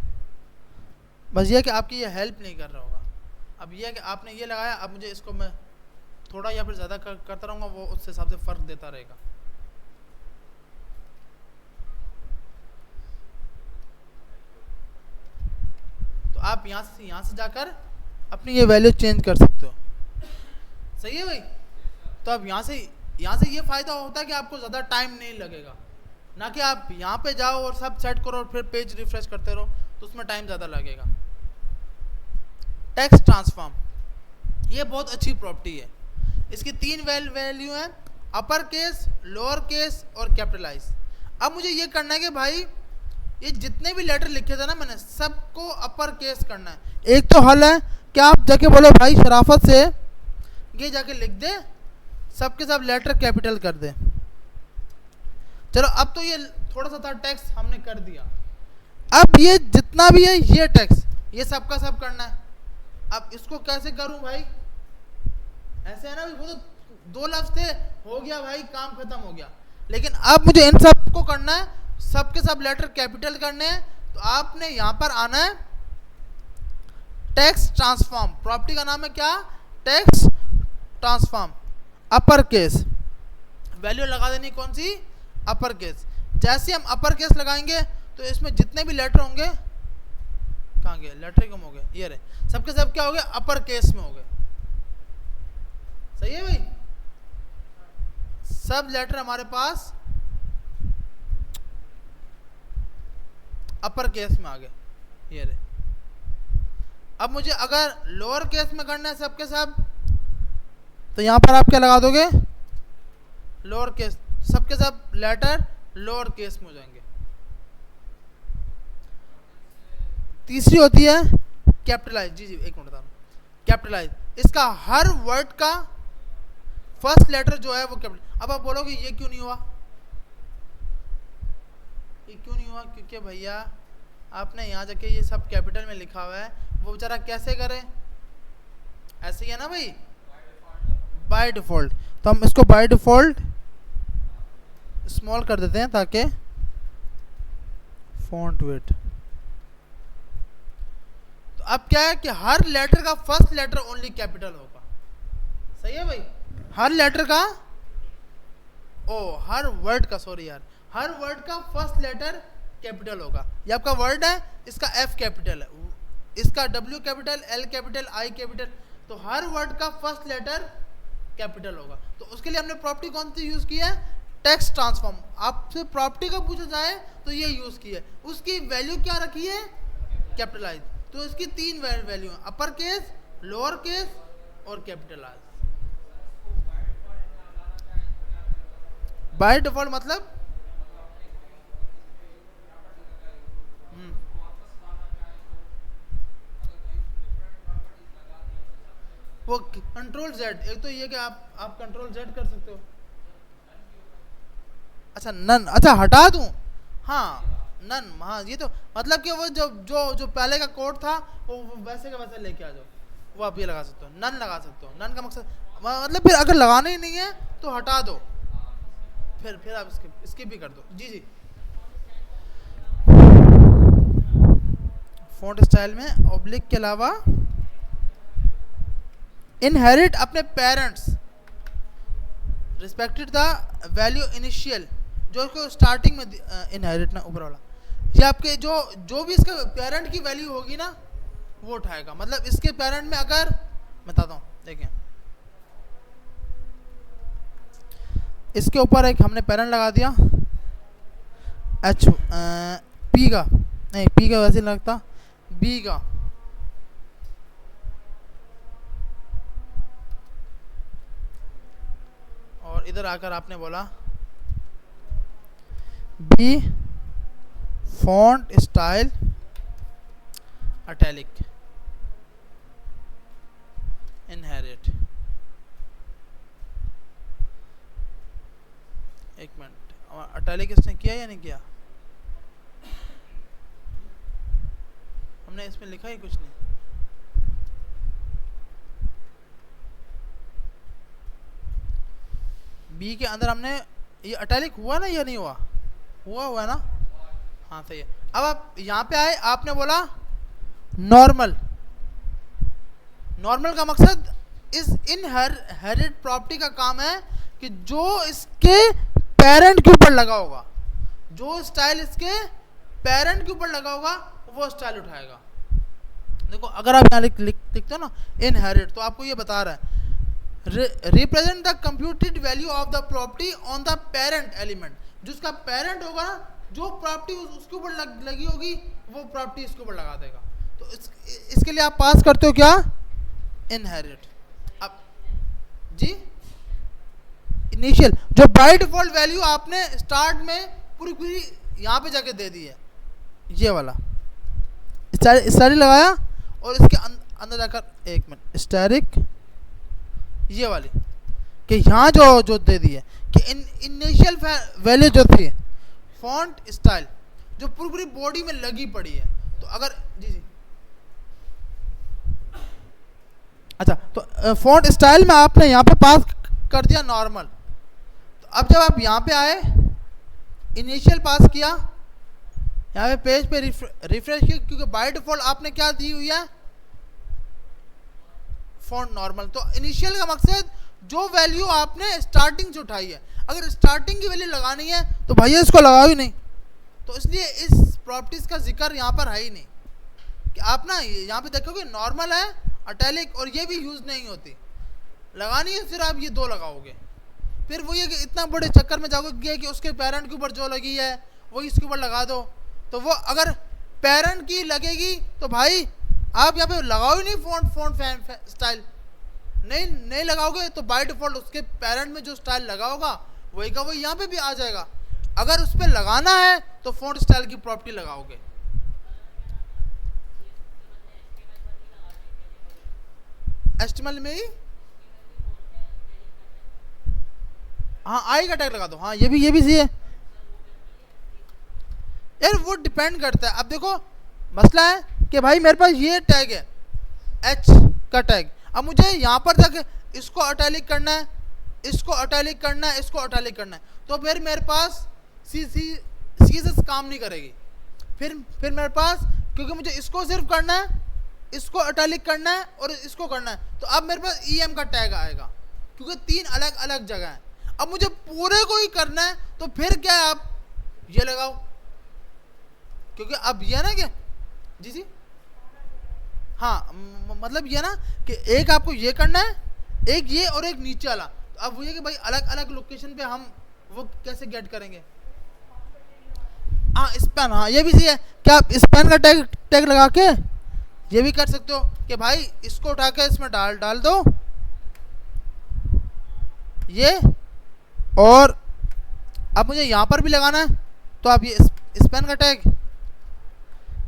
बस ये कि आपकी ये हेल्प नहीं कर रहा होगा। अब ये कि आपने ये लगाया, अब मुझे इसको मैं थोड़ा या फिर ज़्यादा करता रहूँगा, वो उस हिसाब से फ़र्क देता रहेगा। तो आप यहाँ से जाकर अपनी ये वैल्यू चेंज कर सकते हो। सही है भाई? तो अब यहाँ से ये फ़ायदा होता है कि आपको ज़्यादा टाइम नहीं लगेगा, ना कि आप यहाँ पे जाओ और सब सेट करो और फिर पेज रिफ्रेश करते रहो, तो उसमें टाइम ज़्यादा लगेगा। टेक्स्ट ट्रांसफॉर्म, ये बहुत अच्छी प्रॉपर्टी है। इसकी 3 वैल्यू हैं, अपर केस, लोअर केस और कैपिटलाइज। अब मुझे ये करना है कि भाई ये जितने भी लेटर लिखे थे ना मैंने, सबको अपर केस करना है। एक तो हल है कि आप जाके बोलो भाई शराफत से ये जाके लिख दे, सबके सब लेटर कैपिटल कर दे। चलो, अब तो ये थोड़ा सा था टेक्स्ट हमने कर दिया। अब ये जितना भी है ये टेक्स्ट, ये सबका सब करना है। अब इसको कैसे करूं भाई? ऐसे है ना, वो तो 2 लफ्ज थे, हो गया भाई, काम खत्म हो गया। लेकिन अब मुझे इन सब को करना है, सबके सब लेटर कैपिटल करने हैं। तो आपने यहां पर आना है टेक्स्ट ट्रांसफॉर्म। प्रॉपर्टी का नाम है क्या? Text transform. Upper case value लगा देनी, कौन सी? Upper case. जैसे हम अपर केस लगाएंगे तो इसमें जितने भी लेटर होंगे, कहाँ गए लेटर? कम हो गए, ये रहे, सबके सब क्या हो गए? अपर केस में हो गए। सही है भाई? सब लेटर हमारे पास अपर केस में आ गए, ये रहे। अब मुझे अगर लोअर केस में करना है सबके सब, तो यहां पर आप क्या लगा दोगे? लोअर केस, सबके सब लेटर लोअर केस में हो जाएंगे। तीसरी होती है कैपिटलाइज। जी एक मिनट बता रहा हूं। कैपिटलाइज, इसका हर वर्ड का फर्स्ट लेटर जो है वो कैपिटल। अब आप बोलोगे ये क्यों नहीं हुआ? ये क्यों नहीं हुआ? क्योंकि भैया आपने यहाँ जाके ये सब कैपिटल में लिखा हुआ है, वो बेचारा कैसे करे? ऐसे ही है ना भाई, बाय डिफॉल्ट। तो हम इसको बाय डिफॉल्ट स्मॉल कर देते हैं ताकि फॉन्ट वेट। तो अब क्या है कि हर लेटर का फर्स्ट लेटर ओनली कैपिटल होगा। सही है भाई? हर लेटर का, हर वर्ड का, सॉरी यार, हर वर्ड का फर्स्ट लेटर कैपिटल होगा। ये आपका वर्ड है, इसका F कैपिटल है, इसका W capital, L capital, I capital. तो हर वर्ड का फर्स्ट लेटर कैपिटल होगा। तो उसके लिए हमने प्रॉपर्टी कौन सी यूज की है? Text transform. आपसे प्रॉपर्टी का पूछा जाए तो ये यूज की है। उसकी वैल्यू क्या रखी है? कैपिटलाइज। तो इसकी 3 वैल्यू है, अपर केस, लोअर केस और कैपिटलाइज। बाय डिफॉल्ट मतलब वो कंट्रोल जेड, एक तो ये कि आप कंट्रोल जेड कर सकते हो। अच्छा नन, अच्छा हटा दूं, हाँ नन, हाँ ये तो मतलब कि वो जो जो जो पहले का कोड था वो वैसे का वैसे लेके आ जाओ, वो आप ये लगा सकते हो, नन लगा सकते हो। नन का मकसद मतलब फिर अगर लगाना ही नहीं है तो हटा दो, फिर आप स्किप भी कर दो। जी जी, फॉन्ट स्टाइल में ऑब्लिक के अलावा इनहेरिट अपने parents respected the value initial, जो इसको स्टार्टिंग में इनहेरिट ना ऊपर वाला, ये आपके जो जो भी इसका पेरेंट की वैल्यू होगी ना वो उठाएगा। मतलब इसके पेरेंट में अगर बताता हूँ, देखिए इसके ऊपर एक हमने पेरेंट लगा दिया एच पी का, नहीं पी का वैसे लगता, बी का, और इधर आकर आपने बोला b font style italic inherit. एक मिनट, अटैलिक इसने किया या नहीं किया? हमने इसमें लिखा ही कुछ नहीं। बी के अंदर हमने ये अटैलिक हुआ ना या नहीं हुआ? हुआ ना, हाँ सही है। अब आप यहाँ पे आए, आपने बोला नॉर्मल। नॉर्मल का मकसद इस इनहेरिट प्रॉपर्टी का काम है कि जो इसके पेरेंट के ऊपर लगा होगा, जो स्टाइल इसके पेरेंट के ऊपर लगा होगा वो स्टाइल उठाएगा। देखो अगर आप यहाँ लिखते हो ना इनहेरिट, तो आपको ये बता रहा है represent the computed value of the property on the parent element. जो उसका पेरेंट होगा ना, जो प्रॉपर्टी उसके ऊपर लगी होगी वो प्रॉपर्टी इसके ऊपर लगा देगा। तो इसके लिए आप पास करते हो क्या? इनहेरिट। अब जी इनिशियल, जो बाय डिफॉल्ट वैल्यू आपने स्टार्ट में पूरी यहाँ पे जाके दे दी है, ये वाला स्टैटिक लगाया, और इसके अंदर जाकर एक मिनट स्टैटिक ये वाली कि यहाँ जो दे दी है कि इनिशियल वैल्यू जो थी फॉन्ट स्टाइल जो पूरी बॉडी में लगी पड़ी है। तो अगर जी अच्छा, तो फॉन्ट स्टाइल में आपने यहाँ पे पास कर दिया नॉर्मल। तो अब जब आप यहाँ पे आए, इनिशियल पास किया, यहाँ पे पेज पे रिफ्रेश किया, क्योंकि बाय डिफॉल्ट आपने क्या दी हुई है? Font normal. तो इनिशियल का मकसद जो वैल्यू आपने स्टार्टिंग से उठाई है, अगर स्टार्टिंग की वैल्यू लगानी है तो भैया इसको लगाओ ही नहीं। तो इसलिए इस प्रॉपर्टीज का जिक्र यहाँ पर है ही नहीं कि आप ना यहाँ पे देखोगे नॉर्मल है, अटैलिक, और ये भी यूज नहीं होती। लगानी है फिर आप ये दो लगाओगे, फिर वो ये कि इतना बड़े चक्कर में जाओगे कि उसके पेरेंट के ऊपर जो लगी है वही इसके ऊपर लगा दो। तो वो अगर पेरेंट की लगेगी तो भाई आप यहाँ पे लगाओ ही नहीं फॉन्ट स्टाइल, नहीं लगाओगे तो बाय डिफॉल्ट उसके पेरेंट में जो स्टाइल लगा होगा वही का वही यहाँ पे भी आ जाएगा। अगर उस पर लगाना है तो फॉन्ट स्टाइल की प्रॉपर्टी लगाओगे। एचटीएमएल में ही हाँ आई का टैग लगा दो, हाँ ये भी सही है यार। वो डिपेंड करता है। अब देखो मसला है कि भाई मेरे पास ये टैग है एच का टैग, अब मुझे यहाँ पर तक इसको अटैलिक करना है, इसको अटैलिक करना है, इसको अटैलिक करना है, तो फिर मेरे पास सी से काम नहीं करेगी। फिर मेरे पास, क्योंकि मुझे इसको सिर्फ करना है, इसको अटैलिक करना है और इसको करना है, तो अब मेरे पास EM का टैग आएगा, क्योंकि 3 अलग अलग जगह है। अब मुझे पूरे को ही करना है तो फिर क्या है, आप ये लगाओ, क्योंकि अब ये ना क्या जी हाँ मतलब ये ना कि एक आपको ये करना है, एक ये और एक नीचे वाला। तो अब वो ये कि भाई अलग अलग लोकेशन पे हम वो कैसे गेट करेंगे? हाँ स्पैन, हाँ ये भी सही है। क्या आप स्पैन का टैग लगा के ये भी कर सकते हो कि भाई इसको उठा के इसमें डाल दो ये, और अब मुझे यहाँ पर भी लगाना है तो आप ये स्पैन का टैग,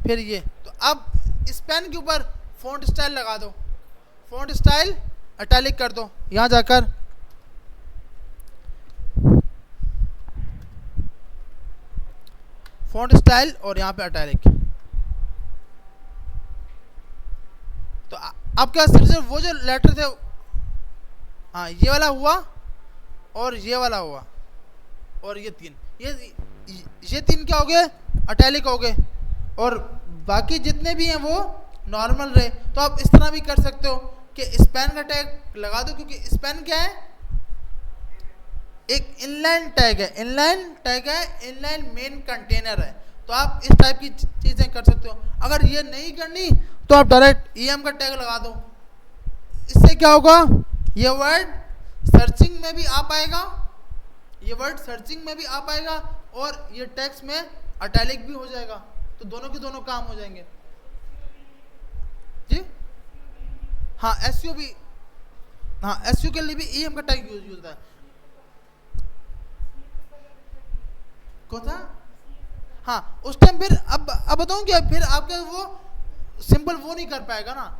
फिर ये। तो अब स्पैन के ऊपर फॉन्ट स्टाइल लगा दो, फॉन्ट स्टाइल इटैलिक कर दो, यहाँ जाकर फॉन्ट स्टाइल और यहाँ पे इटैलिक। तो आपके पास सिर्फ वो जो लेटर थे, हाँ ये वाला हुआ और ये वाला हुआ और ये तीन, ये तीन क्या हो गए, इटैलिक हो गए, और बाकी जितने भी हैं वो नॉर्मल रहे। तो आप इस तरह भी कर सकते हो कि स्पैन का टैग लगा दो, क्योंकि स्पैन क्या है, एक इनलाइन टैग है, इनलाइन मेन कंटेनर है। तो आप इस टाइप की चीज़ें कर सकते हो। अगर ये नहीं करनी तो आप डायरेक्ट EM का टैग लगा दो। इससे क्या होगा, ये वर्ड सर्चिंग में भी आ पाएगा, और ये टेक्स्ट में इटैलिक भी हो जाएगा। तो दोनों के दोनों काम हो जाएंगे जी। हाँ SEO भी, हाँ SEO के लिए भी EM का टैग यूज होता है। कौन सा? हाँ उस टाइम फिर अब बताऊं क्या, फिर आपके वो सिंपल वो नहीं कर पाएगा ना,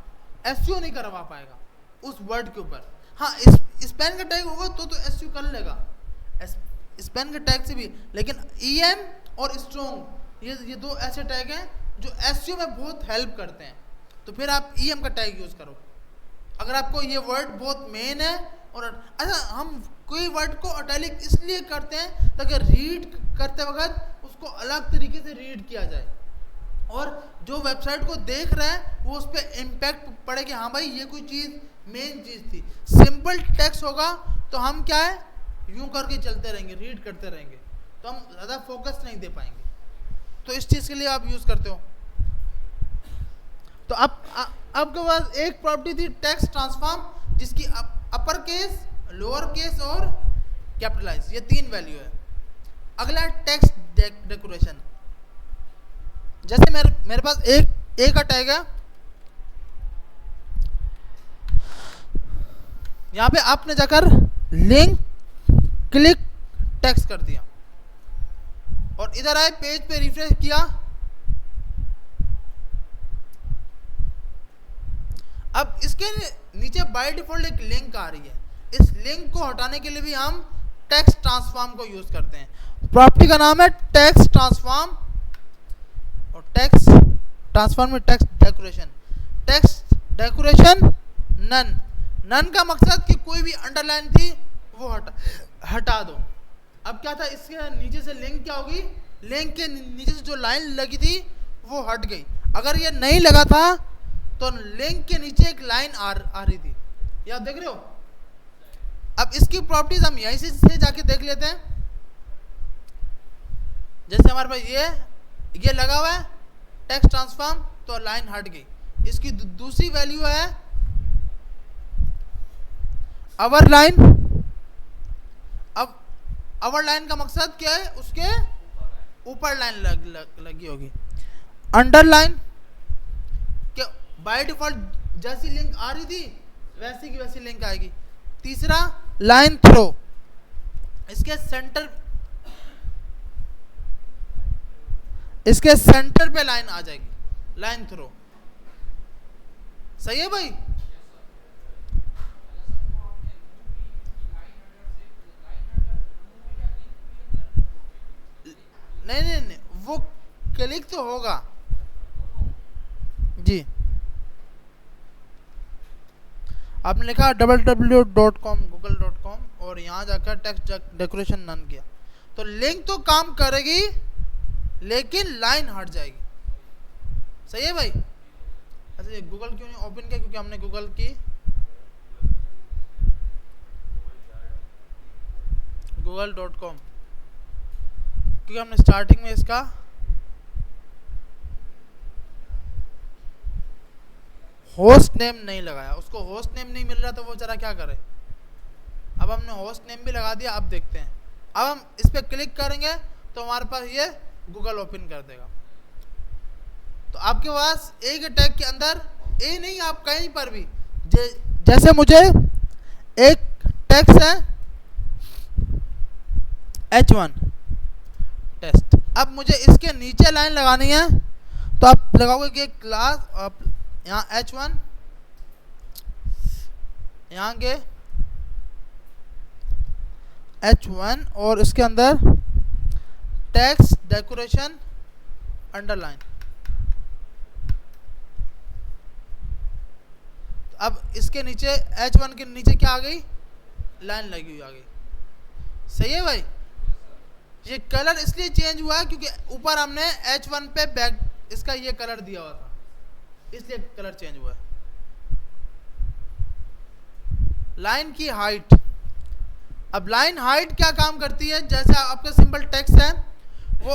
SEO नहीं करवा पाएगा उस वर्ड के ऊपर। हाँ स्पैन का टैग होगा तो SEO कर लेगा, स्पैन के टैग से भी। लेकिन EM और स्ट्रॉन्ग ये दो ऐसे टैग हैं जो SEO में बहुत हेल्प करते हैं। तो फिर आप EM का टैग यूज करो अगर आपको ये वर्ड बहुत मेन है। और अच्छा, हम कोई वर्ड को इटैलिक इसलिए करते हैं ताकि रीड करते वक्त उसको अलग तरीके से रीड किया जाए, और जो वेबसाइट को देख रहे हैं वो उस पर इम्पैक्ट पड़े कि हाँ भाई ये कोई चीज़ मेन चीज़ थी। सिंपल टेक्स्ट होगा तो हम क्या है, यूं करके चलते रहेंगे, रीड करते रहेंगे, तो हम ज़्यादा फोकस नहीं दे पाएंगे। तो इस चीज़ के लिए आप यूज़ करते हो। तो अब आपके पास एक प्रॉपर्टी थी टेक्स्ट ट्रांसफॉर्म, जिसकी अपर केस, लोअर केस और कैपिटलाइज, ये तीन वैल्यू है। अगला टेक्स्ट डेकोरेशन। जैसे मेरे पास एक का टैग है, यहां पे आपने जाकर लिंक क्लिक टेक्स्ट कर दिया और इधर आए पेज पे रिफ्रेश किया। अब इसके नीचे बाय डिफॉल्ट एक लिंक आ रही है, इस लिंक को हटाने के लिए भी हम टेक्स्ट ट्रांसफॉर्म को यूज करते हैं। प्रॉपर्टी का नाम है टेक्स्ट ट्रांसफॉर्म, और टेक्स्ट ट्रांसफॉर्म में टेक्स्ट डेकोरेशन नन का मकसद कि कोई भी अंडरलाइन थी वो हटा दो। अब क्या था, इसके नीचे से लिंक क्या होगी, लिंक के नीचे से जो लाइन लगी थी वो हट गई। अगर ये नहीं लगा था तो लिंक के नीचे एक लाइन आ रही थी, ये आप देख रहे हो। अब इसकी प्रॉपर्टीज हम यहीं से जाके देख लेते हैं। जैसे हमारे पास ये लगा हुआ है टेक्स्ट ट्रांसफॉर्म, तो लाइन हट गई। इसकी दूसरी वैल्यू है अवर लाइन। अब अवर लाइन का मकसद क्या है, उसके ऊपर लाइन लगी होगी। अंडरलाइन क्या, बाय डिफॉल्ट जैसी लिंक आ रही थी वैसी की वैसी लिंक आएगी। तीसरा लाइन थ्रो, इसके सेंटर पे लाइन आ जाएगी, लाइन थ्रो। सही है भाई। नहीं, वो क्लिक तो होगा जी। आपने लिखा www.com google.com और यहाँ जाकर टेक्स्ट डेकोरेशन नन किया तो लिंक तो काम करेगी लेकिन लाइन हट जाएगी। सही है भाई। अच्छा, ये गूगल क्यों नहीं ओपन किया, क्योंकि हमने गूगल की google.com, क्योंकि हमने स्टार्टिंग में इसका होस्ट नेम नहीं लगाया, उसको होस्ट नेम नहीं मिल रहा तो वो जरा क्या करे। अब हमने होस्ट नेम भी लगा दिया। अब देखते हैं, अब हम इस पर क्लिक करेंगे तो हमारे पास ये गूगल ओपन कर देगा। तो आपके पास एक टैग के अंदर नहीं, आप कहीं पर भी जैसे मुझे एक टेक्स्ट है H1 टेस्ट, अब मुझे इसके नीचे लाइन लगानी है तो आप लगाओगे कि क्लास, आप यहाँ H1 यहाँ के H1 और इसके अंदर टेक्स्ट डेकोरेशन अंडरलाइन। अब इसके नीचे H1 के नीचे क्या आ गई, लाइन लगी हुई आ गई। सही है भाई। ये कलर इसलिए चेंज हुआ है क्योंकि ऊपर हमने H1 पे बैक इसका ये कलर दिया हुआ था, इसलिए कलर चेंज हुआ है। लाइन की हाइट। अब लाइन हाइट क्या काम करती है, जैसे आपका सिंपल टेक्स्ट है वो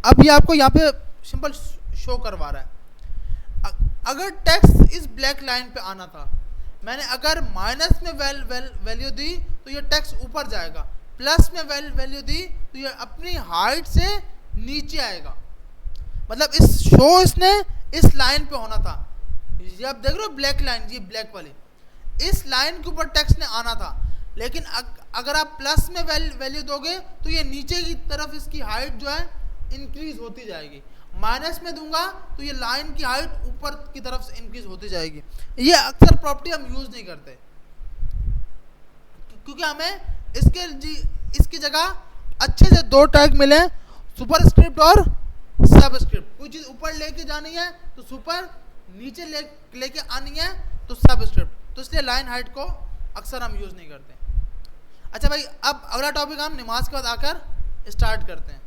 अब ये आपको यहाँ पे सिंपल शो करवा रहा है। अगर टेक्स्ट इस ब्लैक लाइन पे आना था, मैंने अगर माइनस में वैल्यू दी तो ये टेक्स्ट ऊपर जाएगा, प्लस में वैल्यू दी तो ये अपनी हाइट से नीचे आएगा। मतलब इस शो इसने इस लाइन पे होना था। ये आप देख रहे हो ब्लैक लाइन, ये ब्लैक वाली, इस लाइन के ऊपर टेक्स्ट ने आना था। लेकिन अगर आप प्लस में वैल्यू दोगे तो ये नीचे की तरफ इसकी हाइट जो है इंक्रीज होती जाएगी। माइनस में दूंगा तो ये लाइन की हाइट ऊपर की तरफ से इंक्रीज होती जाएगी। ये अक्सर प्रॉपर्टी हम यूज नहीं करते क्योंकि हमें इसकी जगह अच्छे से दो टैग मिले, सुपरस्क्रिप्ट और सबस्क्रिप्ट। कोई चीज ऊपर लेके जानी है तो सुपर, नीचे लेके आनी है तो सबस्क्रिप्ट। तो इसलिए लाइन हाइट को अक्सर हम यूज नहीं करते। अच्छा भाई, अब अगला टॉपिक हम नमाज के बाद आकर स्टार्ट करते हैं।